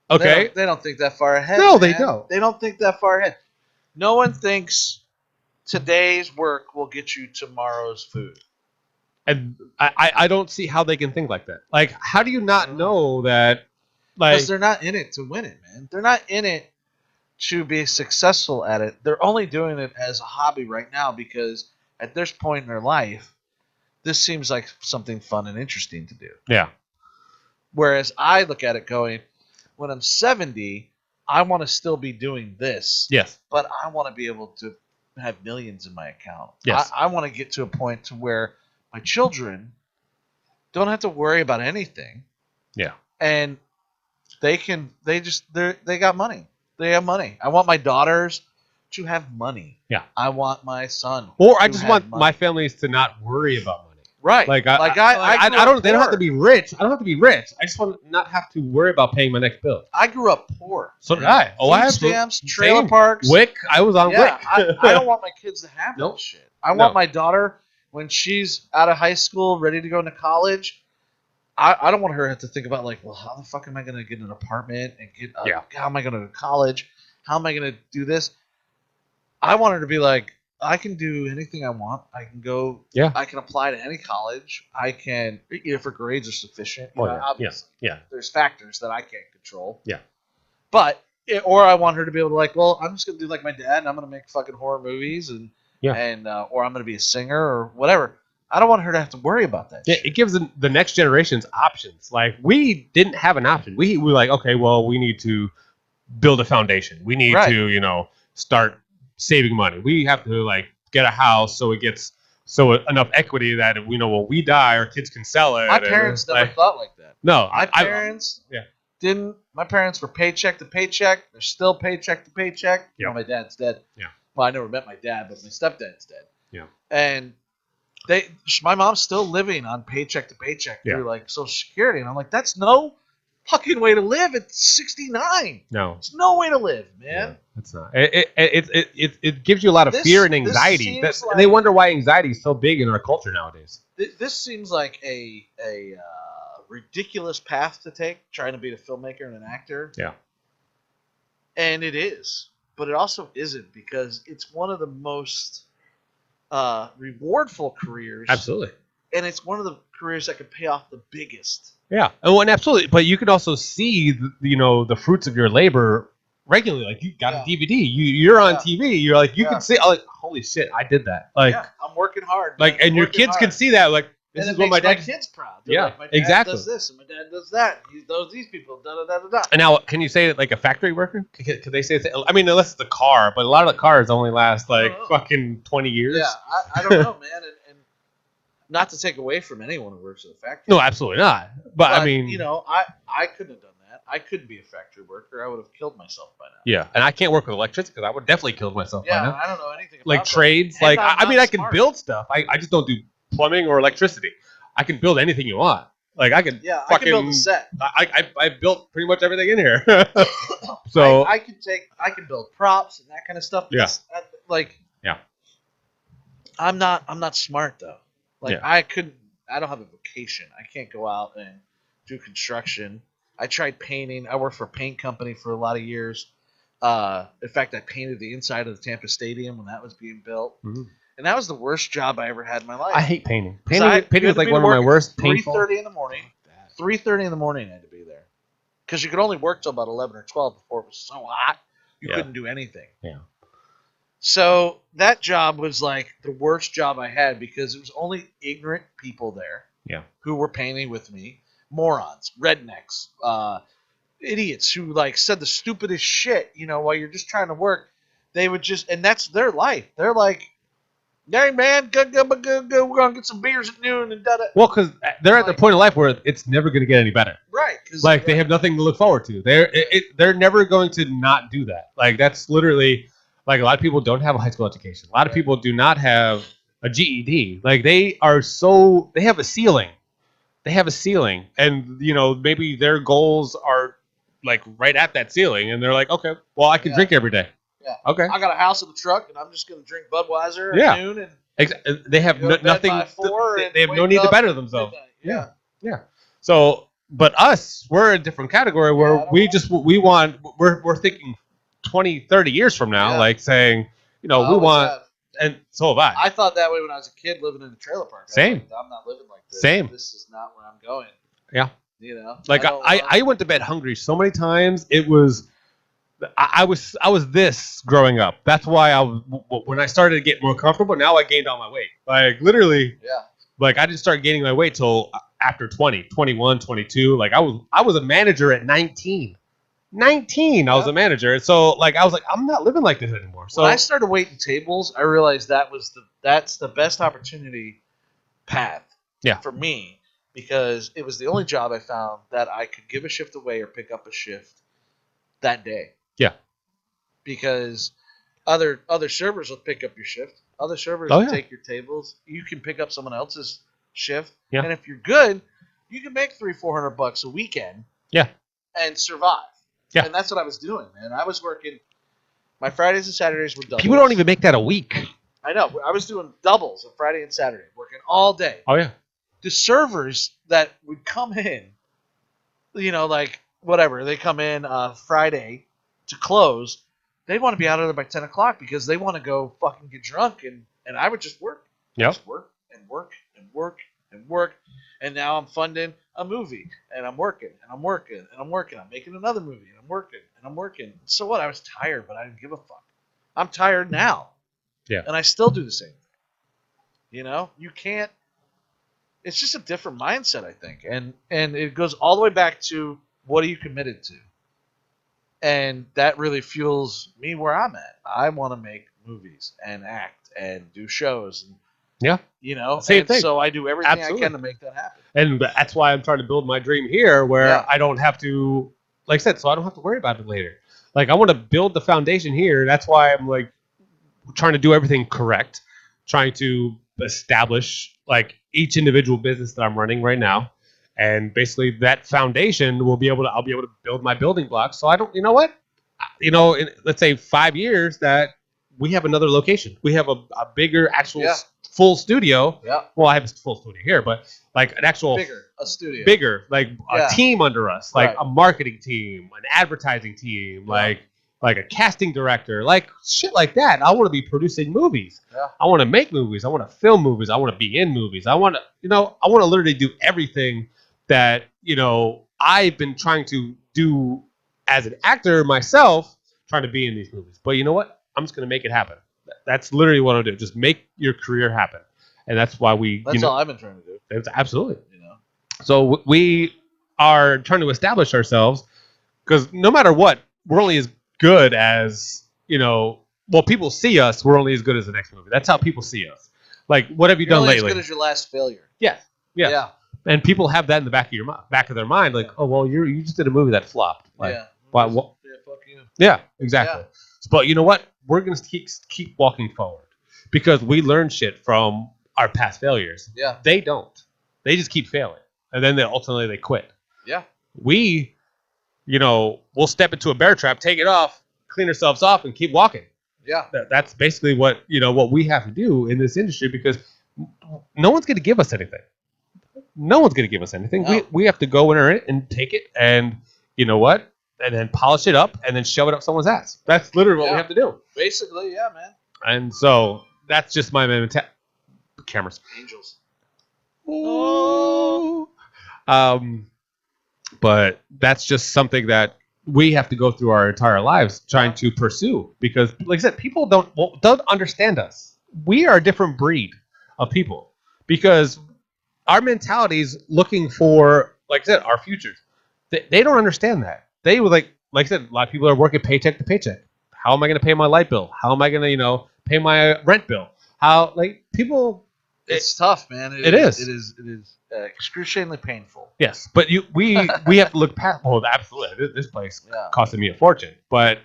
Okay. They don't think that far ahead. No, man. they don't. They don't think that far ahead. No one thinks today's work will get you tomorrow's food. And I don't see how they can think like that. Like, how do you not know that? Like, because they're not in it to win it, man. They're not in it to be successful at it. They're only doing it as a hobby right now because at this point in their life, this seems like something fun and interesting to do. Yeah. Whereas I look at it going, when I'm 70, I want to still be doing this. Yes. But I want to be able to have millions in my account. Yes. I want to get to a point to where my children don't have to worry about anything. Yeah. And they got money. They have money. I want my daughters to have money. Yeah. I want my son. Or I just want money. my families to not worry about money. Right. Like I don't. They don't have to be rich. I don't have to be rich. I just want to not have to worry about paying my next bill. I grew up poor. So did I. Oh, I have stamps, trailer parks, WIC. I was on WIC. I don't want my kids to have that shit. I want my daughter when she's out of high school, ready to go into college. I don't want her to have to think about like, well, how the fuck am I going to get an apartment and get? How am I going to go to college? How am I going to do this? I want her to be like, I can do anything I want. I can go. Yeah. I can apply to any college. I can, if her grades are sufficient. Obviously. Yeah. There's factors that I can't control. Yeah. But or I want her to be able to like, well, I'm just gonna do like my dad, and I'm gonna make fucking horror movies, and or I'm gonna be a singer or whatever. I don't want her to have to worry about that. Yeah, it gives the next generations options. Like we didn't have an option. We were like, okay, well, we need to build a foundation. We need to start saving money. We have to like get a house so it gets enough equity that when we die, our kids can sell it. My parents never thought like that. No, my parents didn't. My parents were paycheck to paycheck. They're still paycheck to paycheck. Yeah. My dad's dead. Yeah. Well, I never met my dad, but my stepdad's dead. Yeah. And my mom's still living on paycheck to paycheck through like Social Security, and I'm like, that's no fucking way to live at 69. No, it's no way to live, man. Yeah, it's not. It gives you a lot of fear and anxiety. And they wonder why anxiety is so big in our culture nowadays. This seems like a ridiculous path to take, trying to be a filmmaker and an actor. Yeah, and it is, but it also isn't, because it's one of the most rewardful careers. Absolutely. And it's one of the careers that can pay off the biggest. Yeah. Oh, and absolutely. But you can also see, the fruits of your labor regularly. Like you got a DVD, you're on TV. You're like, you can see, like, holy shit, I did that. Like, I'm working hard. Like, and your kids can see that. Like, this is what my dad. My kids proud. They're like, my dad exactly. does this and my dad does that. He knows these people. Da da da da da. And now, can you say it like a factory worker? Could they say? I mean, unless it's a car, but a lot of the cars only last like fucking 20 years. Yeah, I don't know, man. And not to take away from anyone who works at a factory. No, absolutely not. But I mean, I couldn't have done that. I couldn't be a factory worker. I would have killed myself by now. Yeah, and I can't work with electricity because I would definitely kill myself by now. I don't know anything about Like that. trades, And like I'm I mean, not I can smart. build stuff. I just don't do plumbing or electricity. I can build anything you want. Like I can. Yeah, fucking, I can build a set. I built pretty much everything in here. So I can build props and that kind of stuff. Yeah. Yeah. I'm not smart though. Like Yeah. I don't have a vocation. I can't go out and do construction. I tried painting. I worked for a paint company for a lot of years. In fact, I painted the inside of the Tampa Stadium when that was being built, Mhm. and that was the worst job I ever had in my life. I hate painting. 'Cause Painting you is had to like be one to of my work at worst. 3:30 in the morning. Fuck that. 3:30 in the morning, I had to be there because you could only work till about 11 or 12 before it was so hot you Yeah. couldn't do anything. Yeah. So that job was like the worst job I had because it was only ignorant people there. Yeah. Who were painting with me, morons, rednecks, idiots who like said the stupidest shit. While you're just trying to work, they would just, and that's their life. They're like, "Hey man, go, we're gonna get some beers at noon and da da." Well, because they're at the point in life where it's never going to get any better. Right. Like they have nothing to look forward to. They're never going to not do that. Like that's literally like a lot of people don't have a high school education. A lot of people do not have a GED. Like they have a ceiling. They have a ceiling, and maybe their goals are like right at that ceiling, and they're like, okay, well I can drink every day. Yeah. Okay. I got a house in the truck, and I'm just gonna drink Budweiser Yeah. at noon, and They have go to bed nothing. by 4 and They have no wake need to up better at themselves. midnight. Yeah. Yeah. So, but us, we're a different category where Yeah, I don't we're thinking 20, 30 years from now, Yeah. like saying, I we always want, have. and so have I. I thought that way when I was a kid living in a trailer park. Same. Like, I'm not living like this. Same. This is not where I'm going. Yeah. Like don't I went to bed hungry so many times. It was, I was this growing up. That's why when I started to get more comfortable, now I gained all my weight. Like literally, Yeah. like I didn't start gaining my weight till after 20, 21, 22. Like I was a manager at 19. 19, I was a manager. So like I was like, I'm not living like this anymore. So when I started waiting tables, I realized that's the best opportunity path for me because it was the only job I found that I could give a shift away or pick up a shift that day. Yeah. Because other servers will pick up your shift. Other servers Oh, will yeah. take your tables. You can pick up someone else's shift. Yeah. And if you're good, you can make $300-400 a weekend. Yeah. And survive. Yeah. And that's what I was doing, man. I was working. My Fridays and Saturdays were doubles. People don't even make that a week. I know. I was doing doubles on Friday and Saturday, working all day. Oh yeah. The servers that would come in, like whatever, they come in Friday to close. They want to be out of there by 10 o'clock because they want to go fucking get drunk, and I would just work. Yep. Just work and work and work and work. And now I'm funding a movie, and I'm working, and I'm working, and I'm working. I'm making another movie, and I'm working, and I'm working. So what? I was tired, but I didn't give a fuck. I'm tired now. Yeah. And I still do the same thing. You can't. It's just a different mindset, I think, and it goes all the way back to what are you committed to, and that really fuels me where I'm at. I want to make movies and act and do shows, and Same thing. So I do everything Absolutely. I can to make that happen. And that's why I'm trying to build my dream here, where I don't have to, like I said, so I don't have to worry about it later. Like I want to build the foundation here. That's why I'm like trying to do everything correct, trying to establish like each individual business that I'm running right now, and basically that foundation I'll be able to build my building blocks. So I don't, in, let's say 5 years that we have another location, we have a bigger actual full studio. Yeah. Well, I have a full studio here, but like an actual a studio, like a team under us, like a marketing team, an advertising team, like a casting director, like shit like that. I want to be producing movies. Yeah. I want to make movies. I want to film movies. I want to be in movies. I want to literally do everything that, I've been trying to do as an actor myself, trying to be in these movies. But you know what? I'm just going to make it happen. That's literally what I'm doing. Just make your career happen. And that's why that's all I've been trying to do. It's absolutely. So we are trying to establish ourselves because no matter what, we're only as good as, people see us, we're only as good as the next movie. That's how people see us. Like, what have you done lately? As good as your last failure. Yeah. And people have that in the back of their mind, like, oh well, you just did a movie that flopped. Like, why? What? Yeah, fuck you. Yeah, exactly. Yeah. But you know what? We're gonna keep walking forward because we learn shit from our past failures. Yeah. They don't. They just keep failing, and then ultimately they quit. Yeah. We, we'll step into a bear trap, take it off, clean ourselves off, and keep walking. Yeah. That's basically what we have to do in this industry because no one's going to give us anything. No one's going to give us anything. No. We have to go and earn it and take it, and you know what? And then polish it up and then shove it up someone's ass. That's literally what we have to do. Basically, yeah, man. And so that's just my cameras. Angels. Ooh. But that's just something that we have to go through our entire lives trying to pursue because, like I said, people don't understand us. We are a different breed of people because our mentality is looking for, like I said, our futures. They don't understand that. They would like I said, a lot of people are working paycheck to paycheck. How am I going to pay my light bill? How am I going to, pay my rent bill? How, like, people. It's tough, man. It is. It is excruciatingly painful. Yes, but we have to look past. Well, absolutely, this place costed me a fortune, but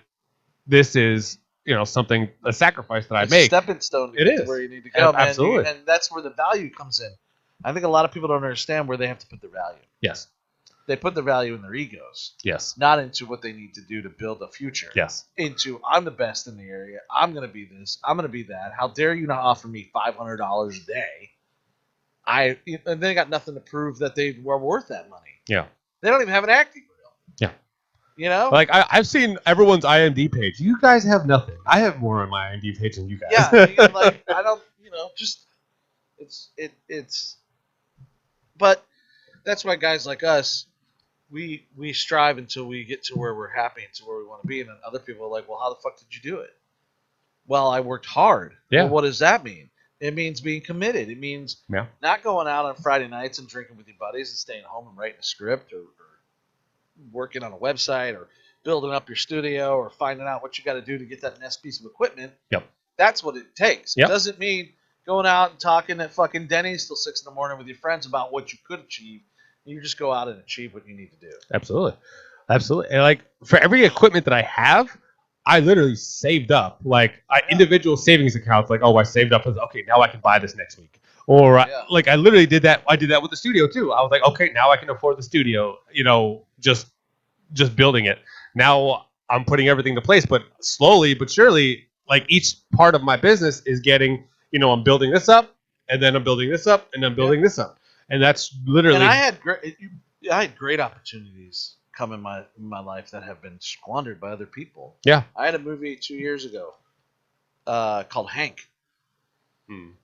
this is something, a sacrifice that I make. A stepping stone to get to where you need to go, man. Absolutely, and that's where the value comes in. I think a lot of people don't understand where they have to put their value. Yes, they put their value in their egos. Yes, not into what they need to do to build a future. Yes, into I'm the best in the area. I'm going to be this. I'm going to be that. How dare you not offer me $500 a day? And they got nothing to prove that they were worth that money. Yeah. They don't even have an acting reel. Yeah. Like I've seen everyone's IMDb page. You guys have nothing. I have more on my IMDb page than you guys. Yeah. Like I don't. Just it's. But that's why guys like us, we strive until we get to where we're happy and to where we want to be, and then other people are like, well, how the fuck did you do it? Well, I worked hard. Yeah. Well, what does that mean? It means being committed. It means not going out on Friday nights and drinking with your buddies and staying home and writing a script or working on a website or building up your studio or finding out what you got to do to get that next piece of equipment. Yep. That's what it takes. Yep. It doesn't mean going out and talking at fucking Denny's till 6 a.m. with your friends about what you could achieve. You just go out and achieve what you need to do. Absolutely. Absolutely. And like for every equipment that I have, I literally saved up individual savings accounts. Like, oh, I saved up. Okay, now I can buy this next week. Or I literally did that. I did that with the studio too. I was like, okay, now I can afford the studio. Just building it. Now I'm putting everything into place. But slowly but surely, like each part of my business is getting. I'm building this up, and then I'm building this up, and I'm building this up, and that's literally. And I had great opportunities come in my life that have been squandered by other people. Yeah. I had a movie 2 years ago called Hank.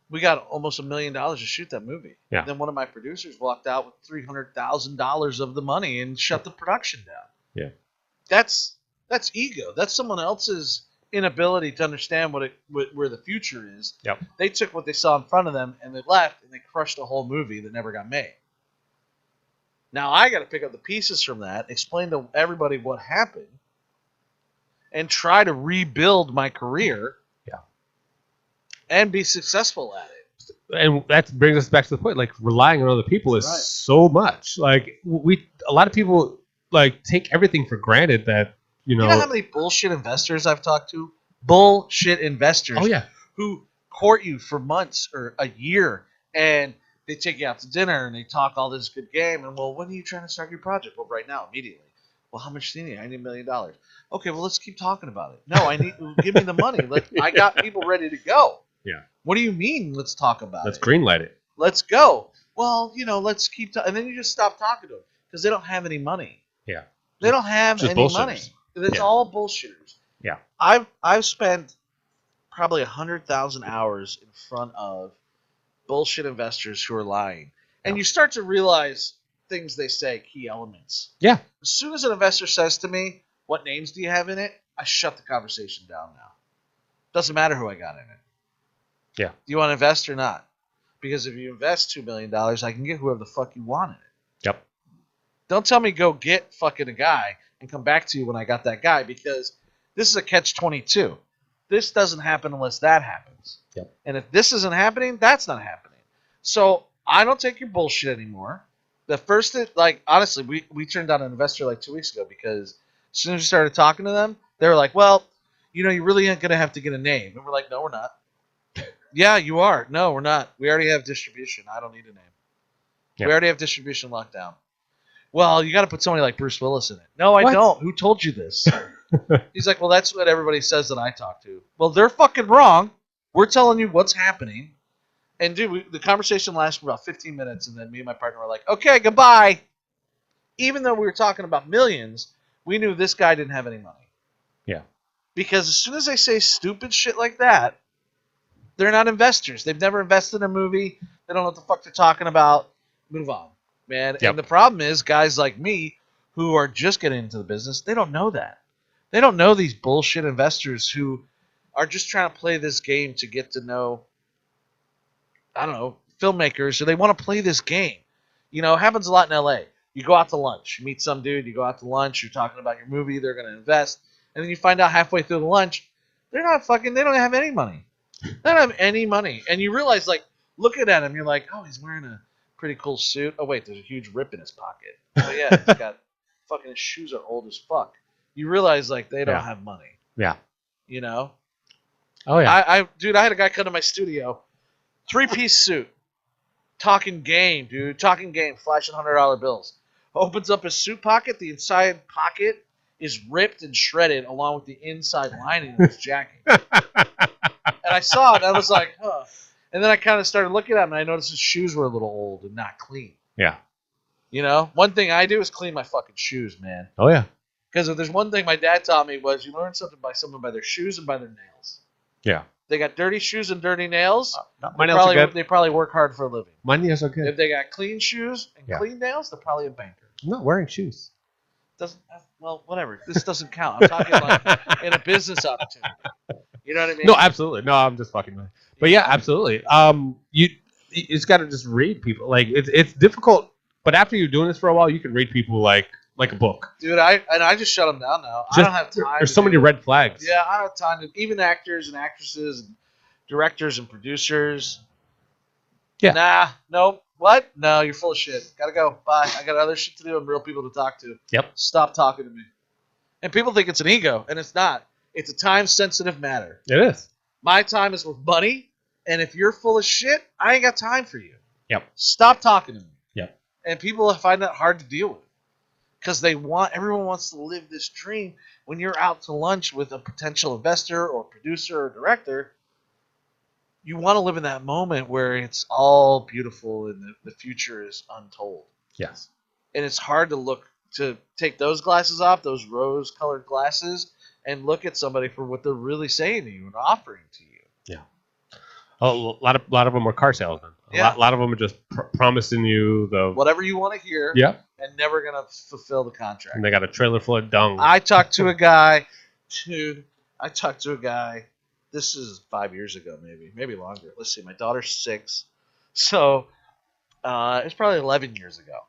We got almost $1 million to shoot that movie. Yeah. And then one of my producers walked out with $300,000 of the money and shut the production down. Yeah. That's ego. That's someone else's inability to understand where the future is. Yep. They took what they saw in front of them and they left and they crushed a whole movie that never got made. Now I got to pick up the pieces from that, explain to everybody what happened, and try to rebuild my career. Yeah. And be successful at it. And that brings us back to the point, like relying on other people is so much. Like a lot of people take everything for granted that, You know how many bullshit investors I've talked to? Bullshit investors. Oh, yeah. Who court you for months or a year and they take you out to dinner and they talk all this good game. And, well, when are you trying to start your project? Well, right now, immediately. Well, how much do you need? I need $1 million. Okay, well, let's keep talking about it. No, give me the money. I got people ready to go. Yeah. What do you mean, let's talk about Let's greenlight it. Let's go. Well, let's keep talking. And then you just stop talking to them because they don't have any money. Yeah. They don't have any money. It's all bullshitters. Yeah. I've spent probably 100,000 hours in front of bullshit investors who are lying. And you start to realize things they say, key elements. Yeah. As soon as an investor says to me, what names do you have in it? I shut the conversation down now. Doesn't matter who I got in it. Yeah. Do you want to invest or not? Because if you invest $2 million, I can get whoever the fuck you want in it. Yep. Don't tell me go get fucking a guy and come back to you when I got that guy, because this is a catch-22. This doesn't happen unless that happens. Yep. And if this isn't happening, that's not happening. So I don't take your bullshit anymore. The first, honestly, we turned down an investor like 2 weeks ago because as soon as we started talking to them, they were like, well, you really ain't going to have to get a name. And we're like, no, we're not. Yeah, you are. No, we're not. We already have distribution. I don't need a name. Yep. We already have distribution locked down. Well, you got to put somebody like Bruce Willis in it. No, I What? don't. Who told you this? He's like, well, that's what everybody says that I talk to. Well, they're fucking wrong. We're telling you what's happening. And dude, the conversation lasted for about 15 minutes, and then me and my partner were like, okay, goodbye. Even though we were talking about millions, we knew this guy didn't have any money. Yeah. Because as soon as they say stupid shit like that, they're not investors. They've never invested in a movie. They don't know what the fuck they're talking about. Move on, man. Yep. And the problem is, guys like me who are just getting into the business, they don't know that. They don't know these bullshit investors who are just trying to play this game to get to know, I don't know, filmmakers. So they want to play this game. It happens a lot in LA. You go out to lunch, you meet some dude, you go out to lunch, you're talking about your movie, they're going to invest, and then you find out halfway through the lunch, they don't have any money. They don't have any money. And you realize, looking at him, you're like, oh, he's wearing a pretty cool suit. Oh, wait, there's a huge rip in his pocket. Oh, yeah, he's got fucking, his shoes are old as fuck. You realize, they don't have money. Yeah. Oh, yeah. Dude, I had a guy come to my studio, 3-piece suit, talking game, dude, flashing $100 bills. Opens up his suit pocket. The inside pocket is ripped and shredded along with the inside lining of his jacket. And I saw it, and I was like, huh. And then I kind of started looking at him, and I noticed his shoes were a little old and not clean. Yeah. One thing I do is clean my fucking shoes, man. Oh, yeah. Because if there's one thing my dad taught me was you learn something by someone by their shoes and by their nails. Yeah. They got dirty shoes and dirty nails. My nails are good. They probably work hard for a living. My nails are good. If they got clean shoes and clean nails, they're probably a banker. I'm not wearing shoes. Well, whatever. This doesn't count. I'm talking in a business opportunity. You know what I mean? No, absolutely. No, I'm just fucking with you. But yeah, absolutely. You just got to just read people. Like it's difficult, but after you're doing this for a while, you can read people like a book. Dude, I just shut them down now. I don't have time. There's so many red flags. Yeah, I don't have time to even actors and actresses and directors and producers. Yeah. Nah, nope. What? No, you're full of shit. Gotta go. Bye. I got other shit to do and real people to talk to. Yep. Stop talking to me. And people think it's an ego, and it's not. It's a time-sensitive matter. It is. My time is with money, and if you're full of shit, I ain't got time for you. Yep. Stop talking to me. Yep. And people find that hard to deal with because everyone wants to live this dream. When you're out to lunch with a potential investor or producer or director, you want to live in that moment where it's all beautiful and the future is untold. Yes. And it's hard to take those glasses off, those rose-colored glasses, and look at somebody for what they're really saying to you and offering to you. Yeah. Oh, a lot of them are car salesmen. A lot of them are just promising you whatever you want to hear. Yeah. And never gonna fulfill the contract. And they got a trailer full of dung. I talked to a guy, dude. This is 5 years ago, maybe longer. Let's see. My daughter's 6, so it's probably 11 years ago.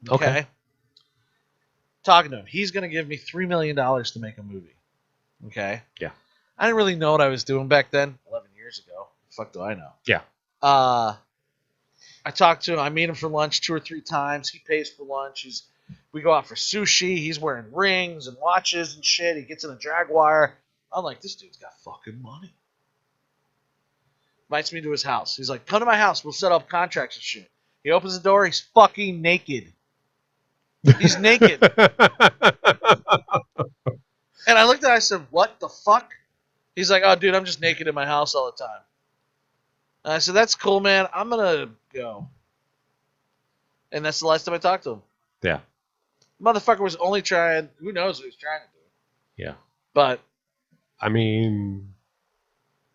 Okay. Talking to him, he's gonna give me $3 million to make a movie. Okay. Yeah. I didn't really know what I was doing back then. 11 years ago. Fuck do I know? Yeah. I talked to him. I meet him for lunch 2 or 3 times. He pays for lunch. We go out for sushi. He's wearing rings and watches and shit. He gets in a Jaguar. I'm like, this dude's got fucking money. Invites me to his house. He's like, come to my house. We'll set up contracts and shit. He opens the door. He's fucking naked. He's naked. And I looked at it. I said, what the fuck? He's like, oh, dude, I'm just naked in my house all the time. And I said, that's cool, man. I'm going to go. And that's the last time I talked to him. Yeah. Motherfucker was only trying, who knows what he was trying to do. Yeah. But. I mean,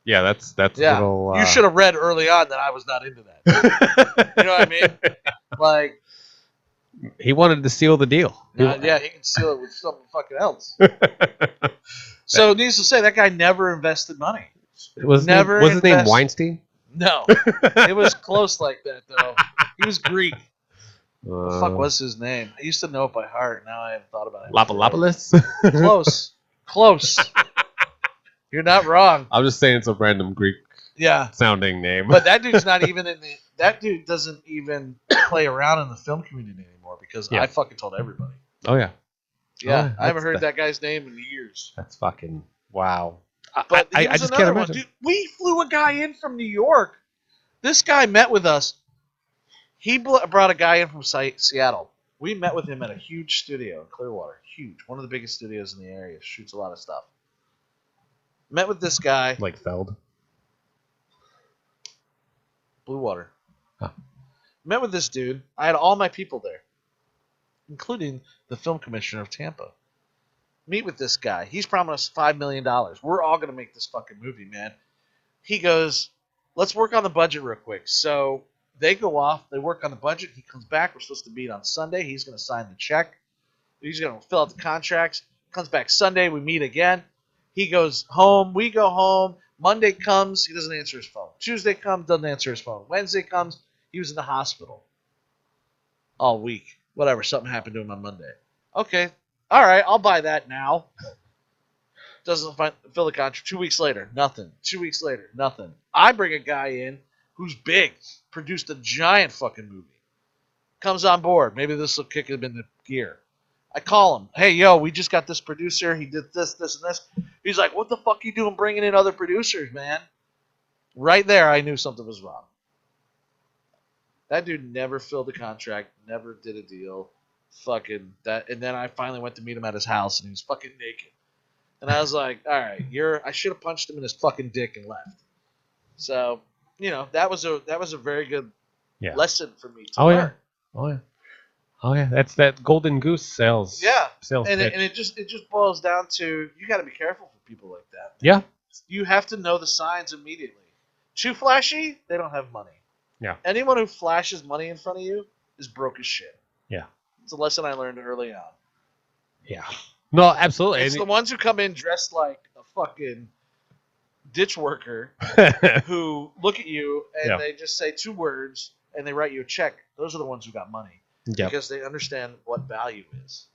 yeah, that's a little. You should have read early on that I was not into that. You know what I mean? Like. He wanted to seal the deal. Yeah, he can seal it with something fucking else. So, needless to say, that guy never invested money. Was his name Weinstein? No. It was close like that, though. He was Greek. What the fuck was his name? I used to know it by heart. Now I haven't thought about it. Lapalopoulos? Close. You're not wrong. I'm just saying some random Greek Yeah. sounding name. But that dude's not even in the. That dude doesn't even play around in the film community anymore because I fucking told everybody. Oh yeah. Yeah, I haven't heard that guy's name in years. That's fucking wow. But I here's just can't another one, imagine. dude. We flew a guy in from New York. This guy met with us. He brought a guy in from Seattle. We met with him at a huge studio in Clearwater. Huge. One of the biggest studios in the area. Shoots a lot of stuff. Met with this guy. Like Feld. Blue Water. Huh. Met with this dude. I had all my people there, including the film commissioner of Tampa. Meet with this guy. He's promised us $5 million. We're all going to make this fucking movie, man. He goes, let's work on the budget real quick. So they go off. They work on the budget. He comes back. We're supposed to meet on Sunday. He's going to sign the check. He's going to fill out the contracts. Comes back Sunday. We meet again. He goes home. We go home. Monday comes. He doesn't answer his phone. Tuesday comes. Doesn't answer his phone. Wednesday comes. He was in the hospital all week. Whatever. Something happened to him on Monday. Okay. All right. I'll buy that now. Doesn't fill the contract. 2 weeks later, nothing. 2 weeks later, nothing. I bring a guy in who's big, produced a giant fucking movie. Comes on board. Maybe this will kick him into gear. I call him. Hey, yo, we just got this producer. He did this, this, and this. He's like, what the fuck you doing bringing in other producers, man? Right there, I knew something was wrong. That dude never filled a contract, never did a deal. Fucking that. And then I finally went to meet him at his house, and he was fucking naked. And I was like, all right, I should have punched him in his fucking dick and left. So, that was a very good lesson for me to learn. Oh yeah. That's that golden goose sales. Yeah. Sales And pitch. it just boils down to you got to be careful for people like that. Yeah. You have to know the signs immediately. Too flashy, they don't have money. Yeah. Anyone who flashes money in front of you is broke as shit. Yeah. It's a lesson I learned early on. Yeah. No, absolutely. It's the ones who come in dressed like a fucking ditch worker who look at you and they just say 2 words and they write you a check. Those are the ones who got money because they understand what value is.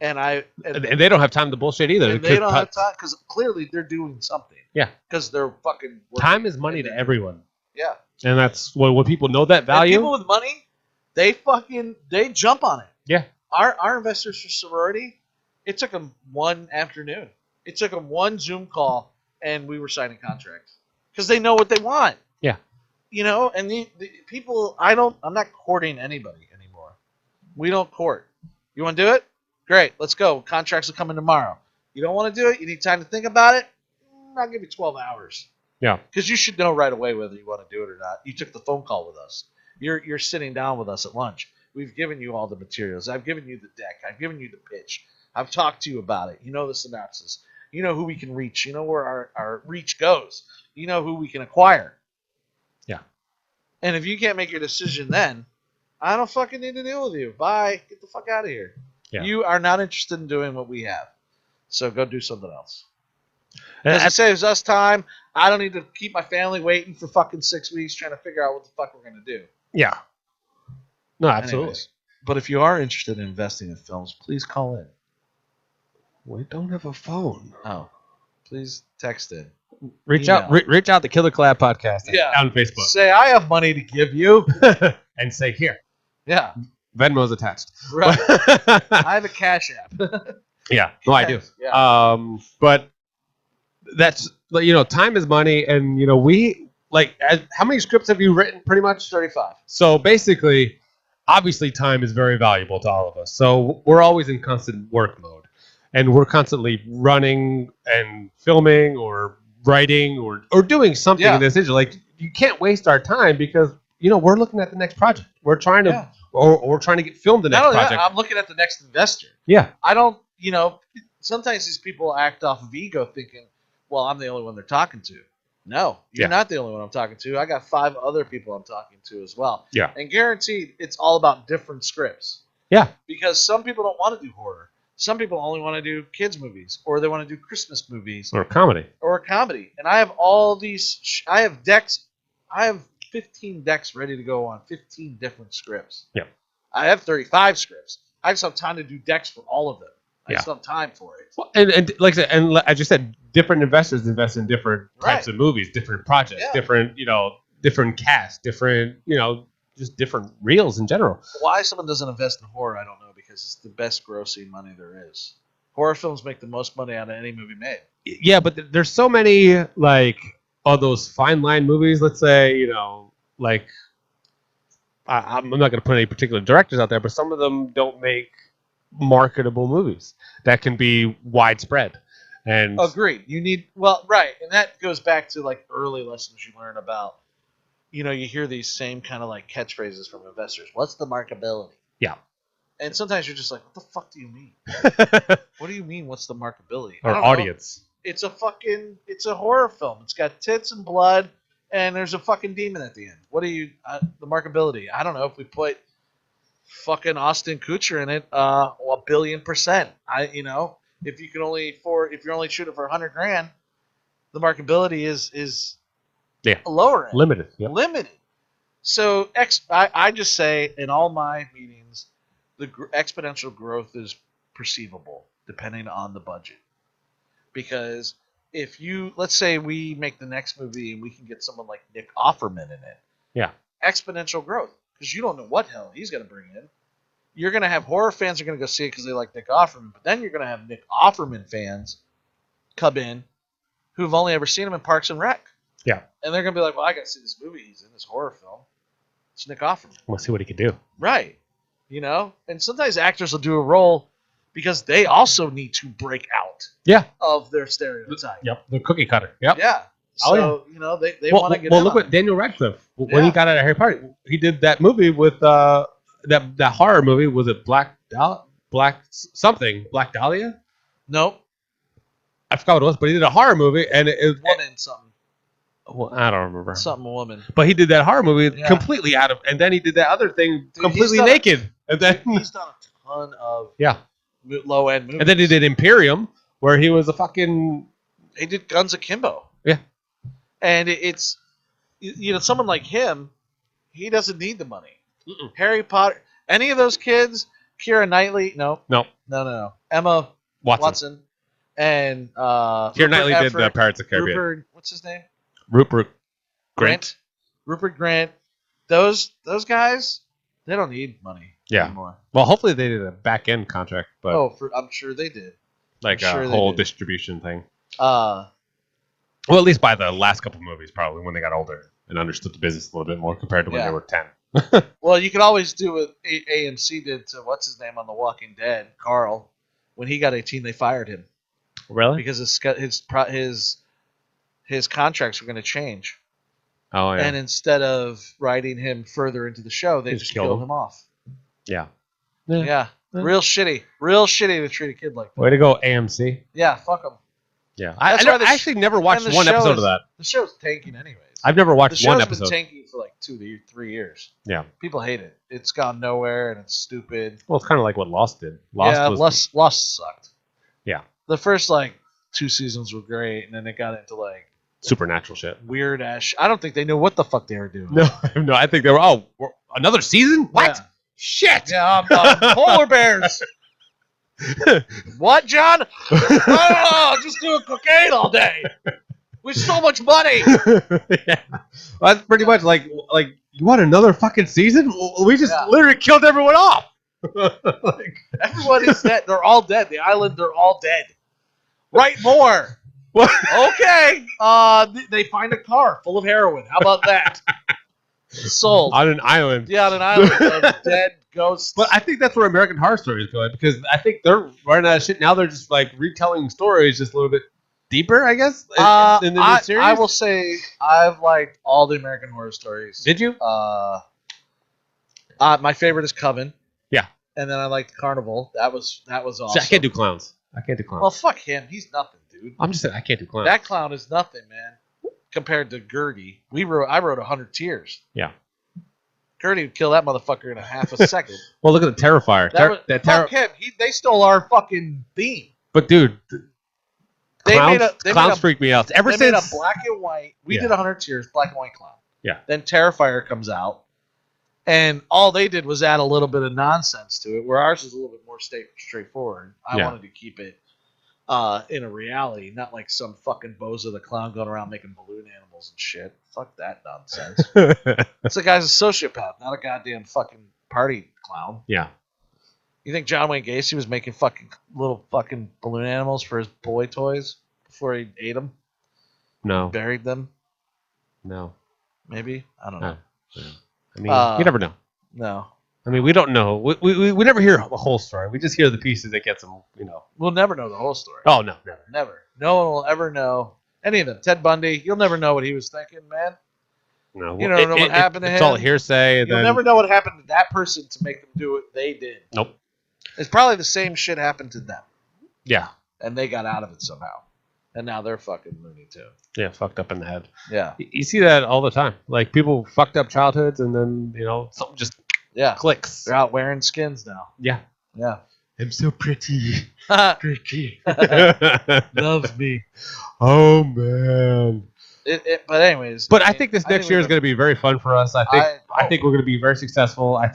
And they don't have time to bullshit either. And they don't have time because clearly they're doing something. Yeah. Because they're fucking working. Time is money to everyone. Yeah. And that's when people know that value. And people with money, they jump on it. Yeah. Our investors for sorority, it took them one afternoon. It took them one Zoom call, and we were signing contracts because they know what they want. Yeah. And the people, I'm not courting anybody anymore. We don't court. You want to do it? Great, let's go. Contracts will come in tomorrow. You don't want to do it? You need time to think about it? I'll give you 12 hours. Yeah. Because you should know right away whether you want to do it or not. You took the phone call with us. You're sitting down with us at lunch. We've given you all the materials. I've given you the deck. I've given you the pitch. I've talked to you about it. You know the synopsis. You know who we can reach. You know where our reach goes. You know who we can acquire. Yeah. And if you can't make your decision then, I don't fucking need to deal with you. Bye. Get the fuck out of here. Yeah. You are not interested in doing what we have. So go do something else. Because it saves us time. I don't need to keep my family waiting for fucking 6 weeks trying to figure out what the fuck we're going to do. Yeah. No, absolutely. Anyways, but if you are interested in investing in films, please call in. We don't have a phone. Oh. Please text in. Reach out to Killer Collab Podcast on Facebook. Say, I have money to give you. And say, here. Yeah. Venmo's attached. Right. I have a Cash App. Yeah. No, I do. Yeah. But that's, time is money. And, how many scripts have you written pretty much? 35. So basically, obviously time is very valuable to all of us. So we're always in constant work mode. And we're constantly running and filming or writing or doing something in this issue. Like, you can't waste our time because, we're looking at the next project. We're trying to, or we're trying to get filmed the next project. I'm looking at the next investor. Yeah. I don't, sometimes these people act off of ego thinking, well, I'm the only one they're talking to. No, you're not the only one I'm talking to. I got 5 other people I'm talking to as well. Yeah. And guaranteed, it's all about different scripts. Yeah. Because some people don't want to do horror. Some people only want to do kids movies, or they want to do Christmas movies, or comedy. And I have all these. I have decks. I have 15 decks ready to go on 15 different scripts. Yeah. I have 35 scripts. I just have time to do decks for all of them. I just don't have time for it. Well, and like I said, and as you said, different investors invest in different types of movies, different projects, different different cast, different just different reels in general. Why someone doesn't invest in horror, I don't know, because it's the best grossing money there is. Horror films make the most money out of any movie made. Yeah, but there's so many like all those fine line movies. Let's say like I'm not going to put any particular directors out there, but some of them don't make marketable movies that can be widespread. And agreed. You need right, and that goes back to like early lessons you learn about. You hear these same kind of like catchphrases from investors. What's the marketability? Yeah. And sometimes you're just like, what the fuck do you mean? What do you mean? What's the marketability? Or audience? It's a horror film. It's got tits and blood, and there's a fucking demon at the end. What do you the marketability? I don't know. If we put fucking Austin Kutcher in it, 1,000,000,000%. If you're only shooting for $100,000, the marketability is lower end. Limited. Yep. Limited. So I just say in all my meetings, the exponential growth is perceivable depending on the budget. Because if let's say we make the next movie and we can get someone like Nick Offerman in it. Yeah. Exponential growth. Because you don't know what hell he's going to bring in. You're going to have horror fans who are going to go see it because they like Nick Offerman. But then you're going to have Nick Offerman fans come in who've only ever seen him in Parks and Rec. Yeah. And they're going to be like, well, I got to see this movie. He's in this horror film. It's Nick Offerman. We'll see what he can do. Right. And sometimes actors will do a role because they also need to break out of their stereotype. Yep. The cookie cutter. Yep. Yeah. So, they want to get look at Daniel Radcliffe. When he got out of Harry Potter, he did that movie with that horror movie. Was it Black Dahlia? Nope. I forgot what it was, but he did a horror movie, and it woman something. Well, I don't remember. Something woman. But he did that horror movie completely out of, and then he did that other thing completely naked. And then he's done a ton of low end movies. And then he did Imperium, where he was a fucking. He did Guns Akimbo. Yeah. And it's someone like him, he doesn't need the money. Mm-mm. Harry Potter, any of those kids, Keira Knightley, no, Emma Watson, and Keira Knightley did the Pirates of the Caribbean. What's his name? Rupert Grint. Rupert Grint. Those guys, they don't need money anymore. Well, hopefully they did a back end contract, but I'm sure they did. Like a whole distribution thing. Well, at least by the last couple movies, probably when they got older and understood the business a little bit more compared to when they were 10. Well, you could always do what AMC did to what's his name on The Walking Dead, Carl. When he got 18, they fired him. Really? Because his contracts were going to change. Oh yeah. And instead of writing him further into the show, they just killed him off. Yeah. Real shitty. Real shitty to treat a kid like that. Way to go, AMC. Yeah, fuck them. Yeah, I actually never watched one episode of that. The show's tanking anyways. I've never watched one episode. The show's been tanking for like 2 to 3 years. Yeah. People hate it. It's gone nowhere and it's stupid. Well, it's kind of like what Lost did. Lost sucked. Yeah. The first 2 seasons were great, and then it got into supernatural shit. Weird ass. I don't think they knew what the fuck they were doing. No, I think they were. Another season? What? Yeah. Shit. Yeah, polar bears. What, John? Oh, just doing cocaine all day with so much money. Yeah. Well, that's pretty much like you want another fucking season? We just literally killed everyone off. Everyone is dead. They're all dead. The island, they're all dead. Write more. What? Okay. They find a car full of heroin. How about that? Sold. On an island. Yeah, on an island of dead ghosts. But I think that's where American Horror Story is going, because I think they're running out of shit. Now they're just retelling stories just a little bit deeper, I guess, in the new series. I will say I've liked all the American Horror Stories. Did you? My favorite is Coven. Yeah. And then I liked Carnival. That was awesome. See, I can't do clowns. Well, fuck him. He's nothing, dude. I'm just saying I can't do clowns. That clown is nothing, man. Compared to Gertie. I wrote 100 Tears. Yeah. Gertie would kill that motherfucker in a half a second. Well, look at the Terrifier. Fuck him. They stole our fucking theme. But dude, clowns freak me out. They made a black and white. We did 100 Tears, black and white clown. Yeah. Then Terrifier comes out, And all they did was add a little bit of nonsense to it, where ours is a little bit more straightforward. I wanted to keep it in a reality, not like some fucking Bozo the Clown going around making balloon animals and shit. Fuck that nonsense. This guy's a sociopath, not a goddamn fucking party clown. Yeah. You think John Wayne Gacy was making fucking little fucking balloon animals for his boy toys before he ate them? No. Buried them? No. Maybe? I don't know. I mean, you never know. No. I mean, we don't know. We never hear the whole story. We just hear the pieces that get some, We'll never know the whole story. Oh, no, never. Never. No one will ever know any of them. Ted Bundy, you'll never know what he was thinking, man. No. You don't know what happened to him. It's all hearsay. You'll never know what happened to that person to make them do what they did. Nope. It's probably the same shit happened to them. Yeah. And they got out of it somehow. And now they're fucking Looney Tunes. Yeah, fucked up in the head. Yeah. You see that all the time. Like, people fucked up childhoods, and then, something just clicks. They're out wearing skins now. Yeah. Yeah. I'm so pretty. Pretty. Loves me. Oh, man. But anyways. But I think this next year is going to be very fun for us. I think we're going to be very successful. I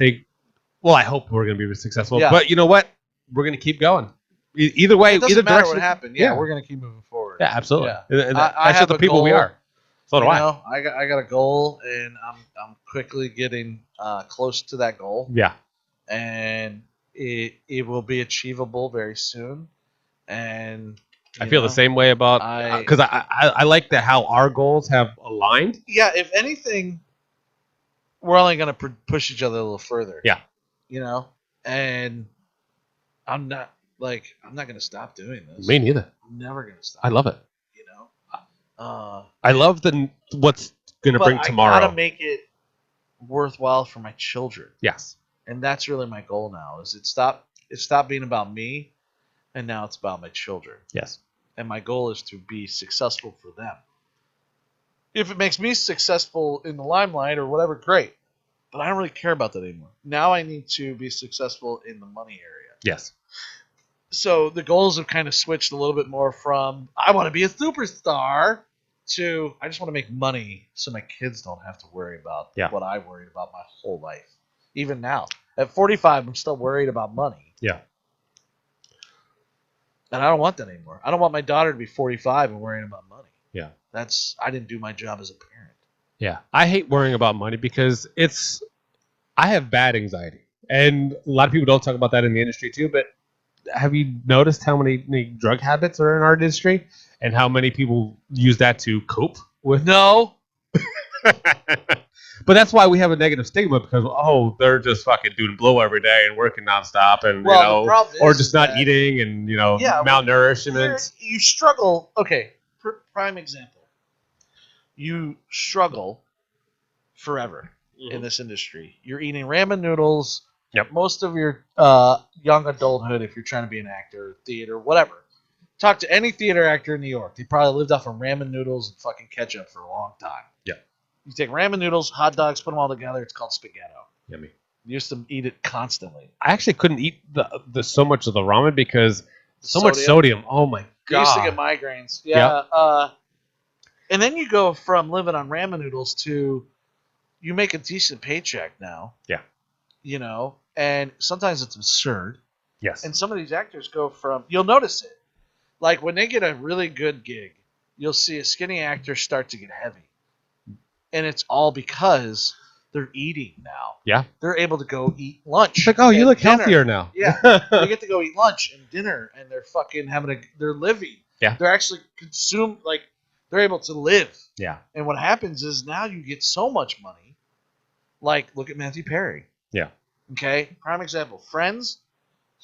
hope we're going to be successful. Yeah. But you know what? We're going to keep going. Either way, it doesn't either matter direction. what happened. Yeah, we're going to keep moving forward. Yeah, absolutely. Yeah. And that's just the people we are. So do I. I got a goal, and I'm quickly getting close to that goal. Yeah. And it will be achievable very soon. And I feel the same way about because I like that how our goals have aligned. Yeah, if anything, we're only going to push each other a little further. Yeah. And I'm not going to stop doing this. Me neither. I'm never going to stop. I love it. I love what's going to bring tomorrow. I got to make it worthwhile for my children. Yes. And that's really my goal now. Is it stopped being about me, and now it's about my children. Yes. And my goal is to be successful for them. If it makes me successful in the limelight or whatever, great. But I don't really care about that anymore. Now I need to be successful in the money area. Yes. So the goals have kind of switched a little bit more from I want to be a superstar to I just want to make money so my kids don't have to worry about what I worried about my whole life. Even now. At 45, I'm still worried about money. Yeah. And I don't want that anymore. I don't want my daughter to be 45 and worrying about money. Yeah. I didn't do my job as a parent. Yeah. I hate worrying about money because I have bad anxiety. And a lot of people don't talk about that in the industry too, but have you noticed how many drug habits are in our industry and how many people use that to cope with? No. But that's why we have a negative stigma because, they're just fucking doing blow every day and working nonstop and, or just not eating and, malnourishment. You struggle. Okay. Prime example. You struggle forever in this industry. You're eating ramen noodles. Yep. Most of your young adulthood, if you're trying to be an actor, theater, whatever. Talk to any theater actor in New York. They probably lived off of ramen noodles and fucking ketchup for a long time. Yeah. You take ramen noodles, hot dogs, put them all together. It's called spaghetti. Yummy. You used to eat it constantly. I actually couldn't eat the so much of the ramen because much sodium. Oh my god. I used to get migraines. Yeah. Yep. And then you go from living on ramen noodles to you make a decent paycheck now. Yeah. And sometimes it's absurd. Yes. And some of these actors go from, you'll notice it. Like when they get a really good gig, you'll see a skinny actor start to get heavy. And it's all because they're eating now. Yeah. They're able to go eat lunch. It's like, you look healthier now. Yeah. They get to go eat lunch and dinner and they're fucking they're living. Yeah. They're actually they're able to live. Yeah. And what happens is now you get so much money. Like, look at Matthew Perry. Yeah. Okay? Prime example. Friends,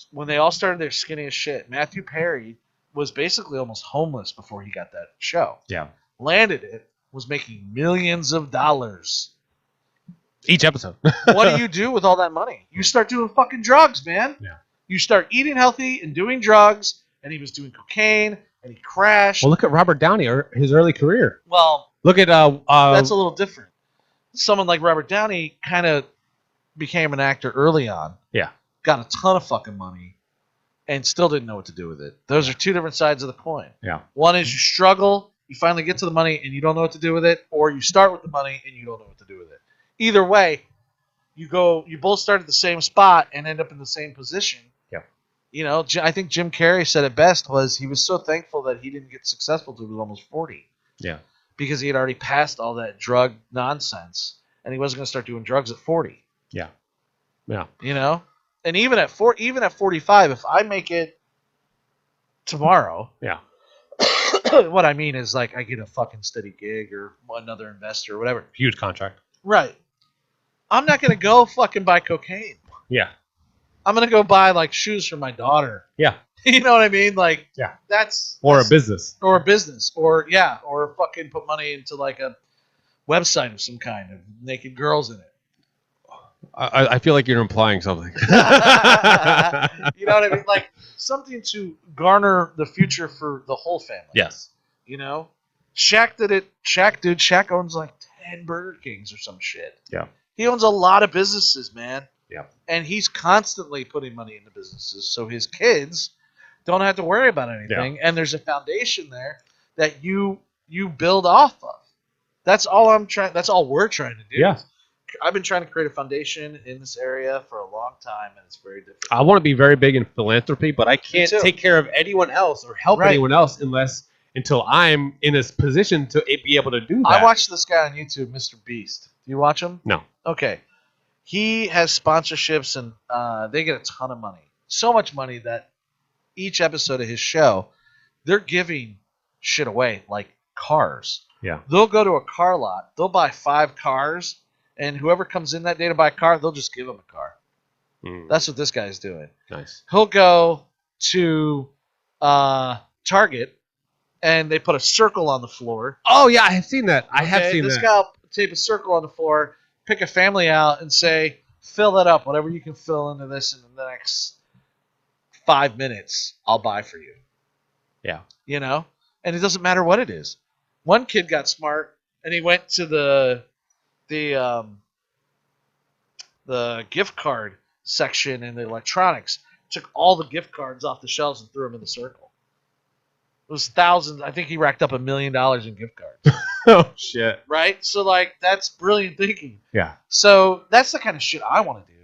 when they all started their skinny as shit, Matthew Perry was basically almost homeless before he got that show. Yeah. Landed it, was making millions of dollars. Each episode. What do you do with all that money? You start doing fucking drugs, man. Yeah. You start eating healthy and doing drugs, and he was doing cocaine, and he crashed. Well, look at Robert Downey, his early career. Well, look at that's a little different. Someone like Robert Downey kind of became an actor early on. Yeah. Got a ton of fucking money and still didn't know what to do with it. Those are two different sides of the coin. Yeah. One is you struggle, you finally get to the money and you don't know what to do with it, or you start with the money and you don't know what to do with it. Either way, you both start at the same spot and end up in the same position. Yeah. You know, I think Jim Carrey said it best was he was so thankful that he didn't get successful until he was almost 40. Yeah. Because he had already passed all that drug nonsense and he wasn't going to start doing drugs at 40. Yeah. Yeah. You know? And even at 45, if I make it tomorrow, yeah. what I mean is like I get a fucking steady gig or another investor or whatever. Huge contract. Right. I'm not going to go fucking buy cocaine. Yeah. I'm going to go buy like shoes for my daughter. Yeah. You know what I mean? Like, yeah. That's a business. Or a business. Or fucking put money into like a website of some kind of naked girls in it. I feel like you're implying something. You know what I mean? Like something to garner the future for the whole family. Yes. You know? Shaq owns like 10 Burger Kings or some shit. Yeah. He owns a lot of businesses, man. Yeah. And he's constantly putting money into businesses so his kids don't have to worry about anything. Yeah. And there's a foundation there that you build off of. That's all we're trying to do. Yeah. I've been trying to create a foundation in this area for a long time, and it's very difficult. I want to be very big in philanthropy, but I can't take care of anyone else or help anyone else until I'm in a position to be able to do that. I watched this guy on YouTube, Mr. Beast. Do you watch him? No. Okay. He has sponsorships, and they get a ton of money. So much money that each episode of his show, they're giving shit away, like cars. Yeah. They'll go to a car lot. They'll buy 5 cars. And whoever comes in that day to buy a car, they'll just give him a car. That's what this guy's doing. Nice. He'll go to Target, and they put a circle on the floor. Oh, yeah, I have seen that. I have seen this guy will tape a circle on the floor, pick a family out, and say, fill that up. Whatever you can fill into this in the next 5 minutes, I'll buy for you. Yeah. You know? And it doesn't matter what it is. One kid got smart, and he went to the gift card section in the electronics, took all the gift cards off the shelves and threw them in the circle. It was thousands. I think he racked up $1 million in gift cards. Oh, shit. Right? So, like, that's brilliant thinking. Yeah. So that's the kind of shit I want to do.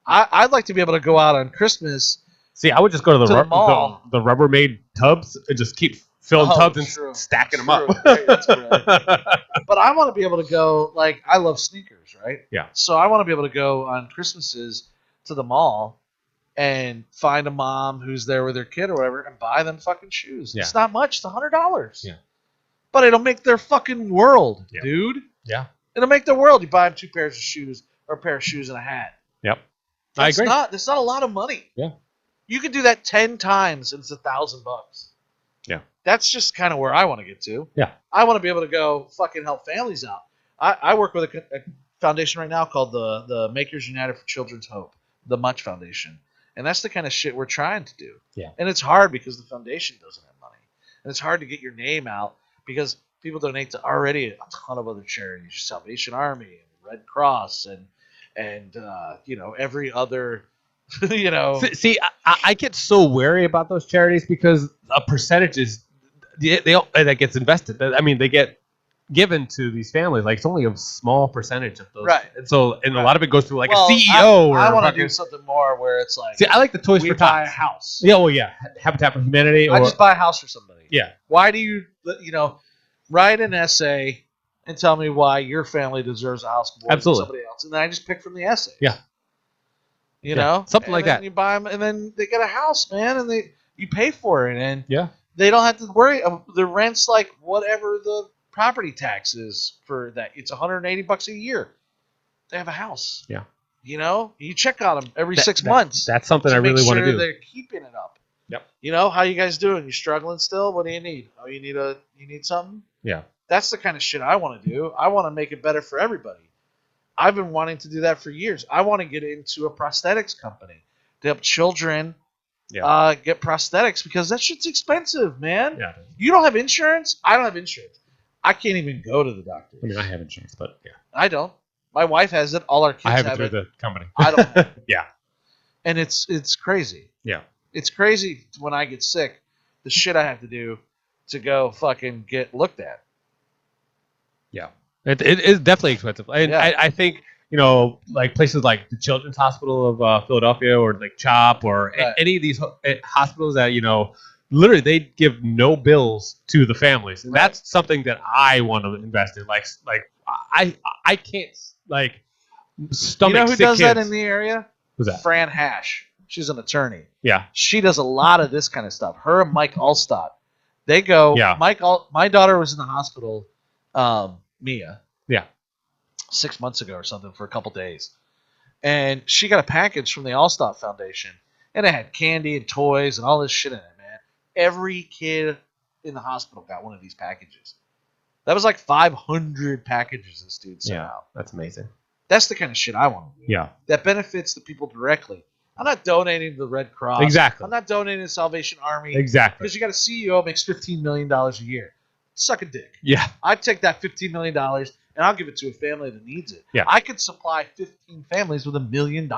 I'd like to be able to go out on Christmas. See, I would just go to the mall. The Rubbermaid tubs and just keep filling tubs and stacking them up. Right, that's but I want to be able to go, like, I love sneakers, right? Yeah. So I want to be able to go on Christmases to the mall and find a mom who's there with her kid or whatever and buy them fucking shoes. Yeah. It's not much. It's $100. Yeah. But it'll make their fucking world, dude. Yeah. It'll make their world. You buy them 2 pairs of shoes or a pair of shoes and a hat. Yep. I agree. That's not a lot of money. Yeah. You could do that 10 times and it's $1,000. Yeah. That's just kind of where I want to get to. Yeah. I want to be able to go fucking help families out. I work with a foundation right now called the Makers United for Children's Hope, the Much Foundation. And that's the kind of shit we're trying to do. Yeah. And it's hard because the foundation doesn't have money. And it's hard to get your name out because people donate to already a ton of other charities, Salvation Army and Red Cross and every other, See, I get so wary about those charities because a percentage is that gets invested. I mean, they get given to these families. Like, it's only a small percentage of those. Right. And so, a lot of it goes through like a CEO. I want to do something more where it's like. See, I like the Toys for Tots. Buy a house. Yeah, well, yeah. Habitat for Humanity. I just buy a house for somebody. Yeah. Why do you, write an essay and tell me why your family deserves a house more than somebody else. And then I just pick from the essay. Yeah. You know? Something like that. You buy them, and then they get a house, man, and you pay for it. And they don't have to worry. The rent's like whatever the property tax is for that. It's $180 a year. They have a house. Yeah. You check on them every 6 months. That's something I really want to do. They're keeping it up. Yep. How you guys doing? You struggling still? What do you need? Oh, you need something? Yeah. That's the kind of shit I want to do. I want to make it better for everybody. I've been wanting to do that for years. I want to get into a prosthetics company to help children get prosthetics because that shit's expensive, man. Yeah. You don't have insurance? I don't have insurance. I can't even go to the doctor. I mean, I have insurance, but yeah. I don't. My wife has it. All our kids have it. I have it through the company. I don't have it. Yeah. And it's crazy. Yeah. It's crazy when I get sick, the shit I have to do to go fucking get looked at. Yeah. It is definitely expensive. And I think like places like the Children's Hospital of Philadelphia, or like CHOP, or Right. any of these hospitals that literally they give no bills to the families, and Right. that's something that I want to invest in. Like I can't like stomach You know who sick does kids. that in the area? Who's that? Fran Hash. She's an attorney. Yeah. She does a lot of this kind of stuff. Her and Mike Allstott. They go. Yeah. My daughter was in the hospital, Mia. Yeah. 6 months ago or something for a couple days, and she got a package from the Allstott Foundation, and it had candy and toys and all this shit in it, man. Every kid in the hospital got one of these packages. That was like 500 packages this dude sent out. That's amazing. That's the kind of shit I want to do. Yeah. That benefits the people directly. I'm not donating to the Red Cross. Exactly. I'm not donating to the Salvation Army. Exactly. Because you got a CEO makes $15 million a year. Suck a dick. Yeah. I'd take that $15 million and I'll give it to a family that needs it. Yeah. I could supply 15 families with $1 million.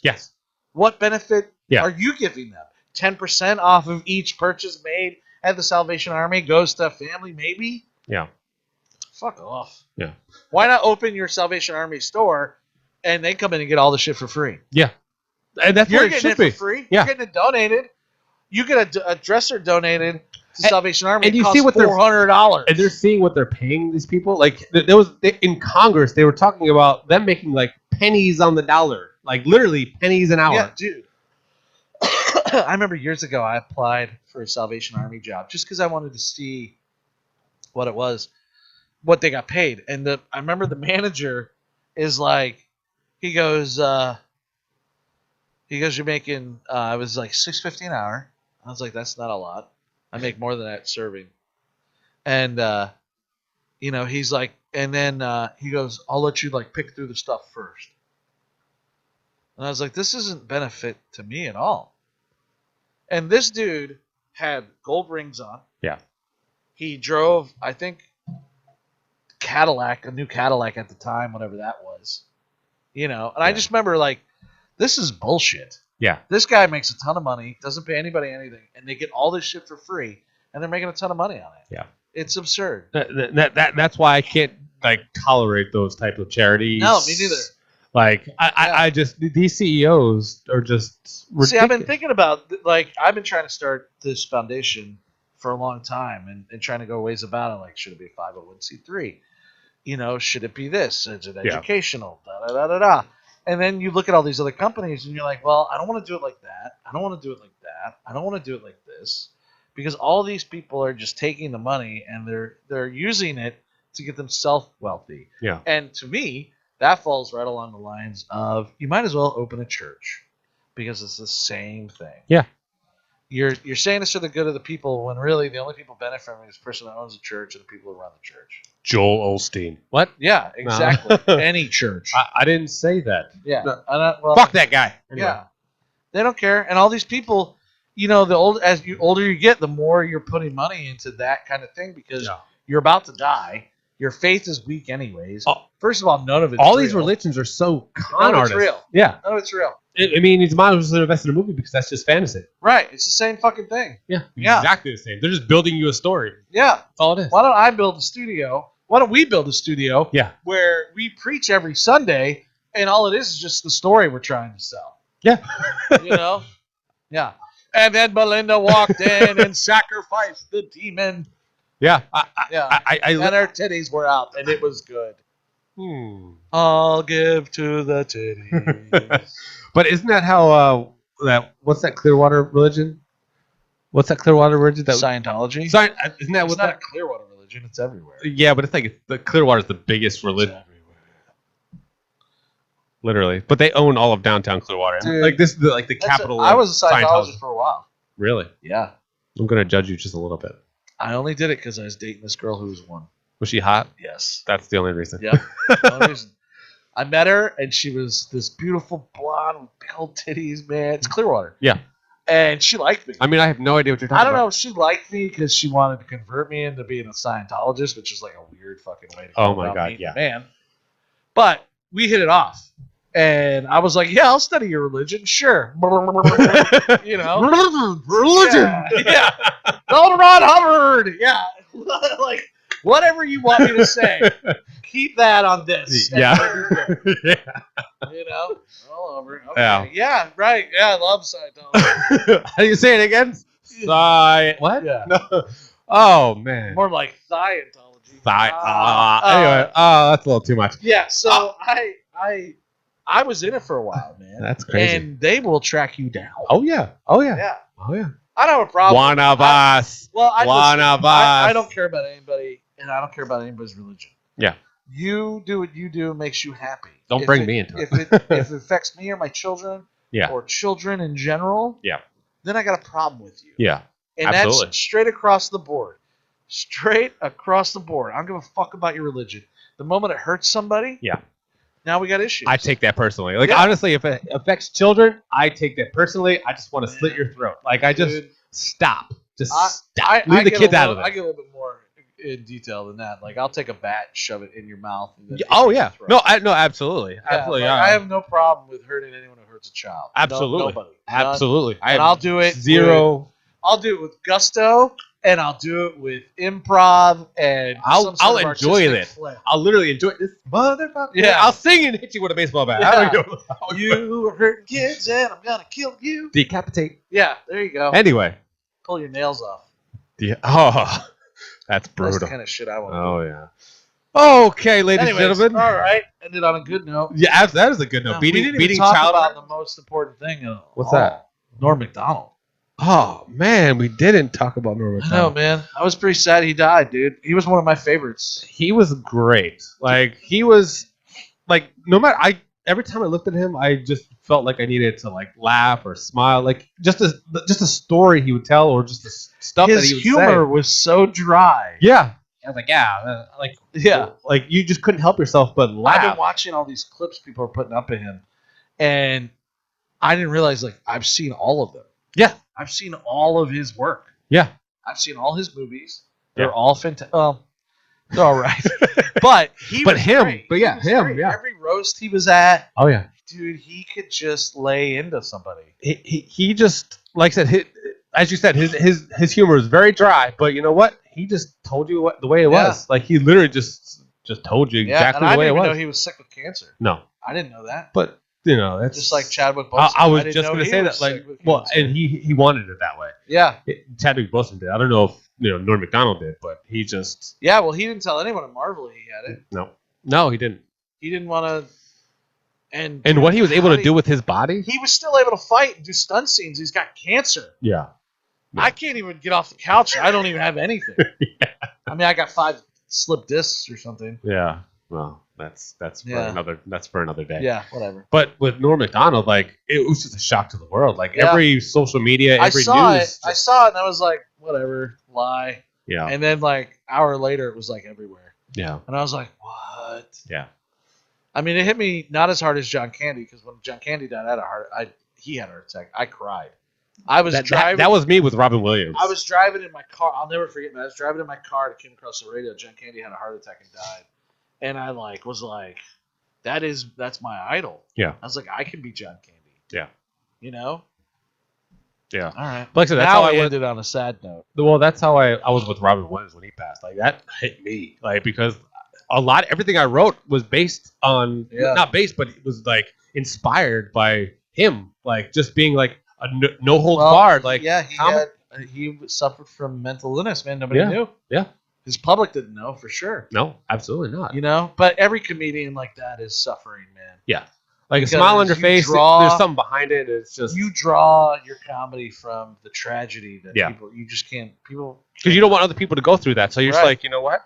Yes. What benefit Yeah. are you giving them? 10% off of each purchase made at the Salvation Army goes to a family, maybe? Yeah. Fuck off. Yeah. Why not open your Salvation Army store and they come in and get all the shit for free? Yeah. And that's You're what it getting should it be. for free. Yeah. You're getting it donated. You get a dresser donated to Salvation Army. and it you costs see what they're- $400. And they're seeing what they're paying these people. Like in Congress, they were talking about them making like pennies on the dollar, like literally pennies an hour. Yeah, dude. I remember years ago I applied for a Salvation Army job just because I wanted to see what it was, what they got paid. And I remember the manager is like, he goes, you're making, I was like $6.50 an hour. I was like, that's not a lot. I make more than that serving. And, he's like, and then he goes, I'll let you like pick through the stuff first. And I was like, this isn't benefit to me at all. And this dude had gold rings on. Yeah. He drove, I think, a new Cadillac at the time, whatever that was. And I just remember like, this is bullshit. Yeah. This guy makes a ton of money, doesn't pay anybody anything, and they get all this shit for free, and they're making a ton of money on it. Yeah. It's absurd. That's why I can't like tolerate those type of charities. No, me neither. Like I just these CEOs are just ridiculous. See, I've been thinking about I've been trying to start this foundation for a long time and trying to go ways about it. Like, should it be a 501c3? Should it be this? Is it educational? Da da da da da. And then you look at all these other companies and you're like, well, I don't want to do it like that. I don't want to do it like that. I don't want to do it like this, because all these people are just taking the money and they're using it to get themselves wealthy. Yeah. And to me, that falls right along the lines of you might as well open a church, because it's the same thing. Yeah. You're saying this for the good of the people when really the only people benefit from it is the person that owns the church and the people who run the church. Joel Osteen. What? Yeah, exactly. Any church. I didn't say that. Yeah. No. Fuck that guy. Anyway. Yeah. They don't care. And all these people, as you older you get, the more you're putting money into that kind of thing, because you're about to die. Your faith is weak anyways. First of all, none of it's all real. these religions are so con None of artists. it's real. Yeah. None of it's real. I mean, you might as well invest in a movie because that's just fantasy. Right. It's the same fucking thing. Yeah. Yeah. Exactly the same. They're just building you a story. Yeah. That's all it is. Why don't I build a studio? Why don't we build a studio? Yeah. Where we preach every Sunday, and all it is just the story we're trying to sell. Yeah. Yeah. And then Belinda walked in and sacrificed the demon. Yeah. And her titties were out, and it was good. I'll give to the titties. But isn't that how what's that Clearwater religion? What's that Clearwater religion? Scientology? Isn't that It's what not that? a Clearwater religion. It's everywhere. Yeah, but it's like the Clearwater is the biggest religion. Literally, but they own all of downtown Clearwater. Dude, like this is the capital. I was a of Scientologist for a while. Really? Yeah. I'm gonna judge you just a little bit. I only did it because I was dating this girl who was one. Was she hot? Yes. That's the only reason. Yeah. The only reason. I met her, and she was this beautiful blonde with big old titties, man. It's Clearwater. Yeah. And she liked me. I mean, I have no idea what you're talking about. I don't know if she liked me because she wanted to convert me into being a Scientologist, which is like a weird fucking way to go Oh my about God, meeting yeah. a man. But we hit it off. And I was like, yeah, I'll study your religion. Sure. You know? Religion. Yeah. Donald Ron Hubbard. Yeah. Like, Whatever you want me to say, keep that on this. Yeah. Yeah. You know, all over. Okay. Yeah. Yeah, right. Yeah, I love Scientology. How do you say it again? What? Yeah. No. Oh man. More like Scientology. Anyway, that's a little too much. Yeah. So I was in it for a while, man. That's crazy. And they will track you down. Oh yeah. Oh yeah. Yeah. Oh yeah. I don't have a problem. One of us. Well, I us. don't care about anybody, and I don't care about anybody's religion. Yeah. You do what you do makes you happy. Don't bring me into it. If it affects me or my children, Yeah. or children in general, Yeah. then I got a problem with you. Yeah. And Absolutely. that's straight across the board. Straight across the board. I don't give a fuck about your religion. The moment it hurts somebody, Yeah. now we got issues. I take that personally. Like Yeah. honestly, if it affects children, I take that personally. I just want to slit your throat. Like I just stop. Just stop. Leave the kids out of it. I get a little bit more in detail than that. Like I'll take a bat, and shove it in your mouth. And then Oh yeah. No, absolutely. Absolutely. Like, I have no problem with hurting anyone who hurts a child. Absolutely. Nobody. Absolutely. And I'll do it zero. I'll do it with gusto, and I'll do it with improv, and I'll enjoy it. I'll literally enjoy this motherfucker. Yeah. I'll sing and hit you with a baseball bat. Yeah. I don't know. You are hurting kids, and I'm gonna kill you. Decapitate. Yeah, there you go. Anyway. Pull your nails off. Oh, that's brutal. That's the kind of shit I want. Oh yeah. Okay, ladies and gentlemen. All right. Ended on a good note. Yeah, that is a good note. No, we didn't even talk about the most important thing. What's that? Norm Macdonald. Oh man, we didn't talk about Norm I Macdonald. know, man. I was pretty sad he died, dude. He was one of my favorites. He was great. Like he was, like no matter every time I looked at him, I just felt like I needed to like laugh or smile. Like just a story he would tell, or just the stuff that he would say. His humor was so dry. Yeah. I was like, like you just couldn't help yourself but laugh. I've been watching all these clips people are putting up of him, and I didn't realize like I've seen all of them. Yeah, I've seen all of his work. Yeah, I've seen all his movies. They're all fantastic. Well, they're all right, but he was great. But yeah, him. Great. Yeah, Every roast he was at. Oh yeah, dude, he could just lay into somebody. He just, like I said, as you said, his humor is very dry. But you know what? He just told you the way it was. Like he literally just told you exactly the way it was. I didn't even know he was sick with cancer. No, I didn't know that. But you know, that's just like Chadwick Boseman. I was just going to say that, like, well, and he wanted it that way. Yeah, Chadwick Boseman did. I don't know if Norm Macdonald did, but he just. Yeah, well, he didn't tell anyone at Marvel he had it. No, he didn't. He didn't want to. And what he was able to do with his body, he was still able to fight and do stunt scenes. He's got cancer. Yeah. I can't even get off the couch. I don't even have anything. Yeah. I mean, I got 5 slip discs or something. Yeah. Well, that's for another day. Yeah, whatever. But with Norm Macdonald, like it was just a shock to the world. Like every social media, every news. I saw it and I was like, whatever, lie. Yeah. And then like an hour later, it was like everywhere. Yeah. And I was like, what? Yeah. I mean, it hit me not as hard as John Candy, because when John Candy died, he had a heart attack. I cried. I was driving. That was me with Robin Williams. I was driving in my car. I'll never forget, man. I was driving in my car and came across the radio. John Candy had a heart attack and died. And I was like, that's my idol. Yeah. I was like, I can be John Candy. Yeah. You know? Yeah. All right. But like I said, that's how I ended on a sad note. Well, that's how I was with Robin Williams when he passed. Like that hit me. Like because everything I wrote was based on not based, but it was like inspired by him. Like just being like a no holds barred. Like he suffered from mental illness, man. Nobody knew. Yeah. His public didn't know for sure. No, absolutely not. You know, but every comedian like that is suffering, man. Yeah, like because a smile on your face. There's something behind it. It's just you draw your comedy from the tragedy that people. You just can't because you don't want other people to go through that. So you're just like, you know what?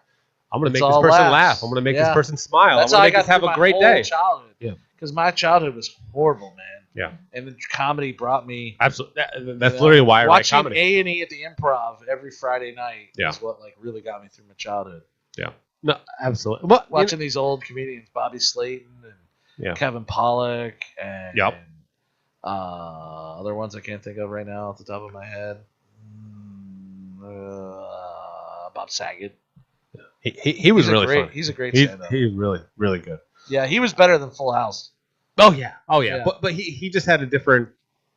I'm gonna make this person laugh. I'm gonna make this person smile. I'm gonna make us have a great day. Childhood. Yeah, because my childhood was horrible, man. Yeah, and the comedy brought me absolutely. That's literally why I write comedy. Watching A&E at the Improv every Friday night is what like really got me through my childhood. Yeah, no, absolutely. But watching these old comedians, Bobby Slayton and Kevin Pollak and other ones I can't think of right now off the top of my head. Bob Saget. He was really funny. He's a great stand-up. He's really really good. Yeah, he was better than Full House. Oh yeah. But he just had a different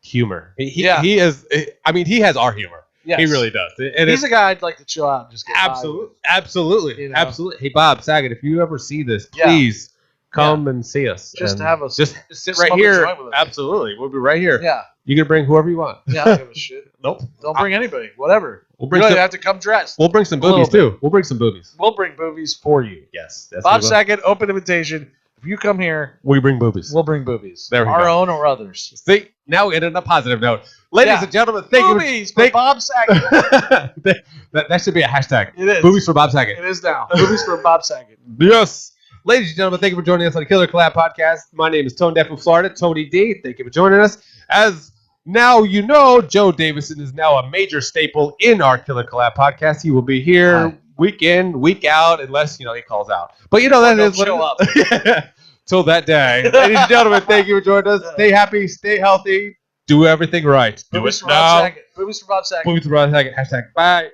humor. He is. I mean, he has our humor. Yes. He really does. And He's a guy I'd like to chill out and just get absolutely. You know? Absolutely. Hey, Bob Saget, if you ever see this, Yeah. please come and see us. Just and have us just sit smoke right a here. joint with us. Absolutely. We'll be right here. Yeah. You can bring whoever you want. Yeah, I don't give a shit. Nope. Don't bring anybody. Whatever. We'll You bring don't some, even have to come dressed. we'll bring some A little boobies, too. We'll bring some boobies. We'll bring boobies for you. Yes. That's Bob what Saget, open invitation. If you come here, we bring boobies. we'll bring boobies. There we Our go. own or others. See, now we ended on a positive note. Ladies and gentlemen, thank boobies you. for Bob Saget. that should be a hashtag. It is. Boobies for Bob Saget. It is now. Boobies for Bob Saget. Yes. Ladies and gentlemen, thank you for joining us on the Killer Collab Podcast. My name is Tone Deaf from Florida, Tony D. Thank you for joining us. As now you know, Joe Davison is now a major staple in our Killer Collab Podcast. He will be here week in, week out, unless, he calls out. But that is what show up. Till that day. Ladies and gentlemen, thank you for joining us. Stay happy, stay healthy, do everything right. Do Boobies it for now. Bob Saget. Boobies for Bob Saget. Boobies for Bob Saget. Hashtag bye.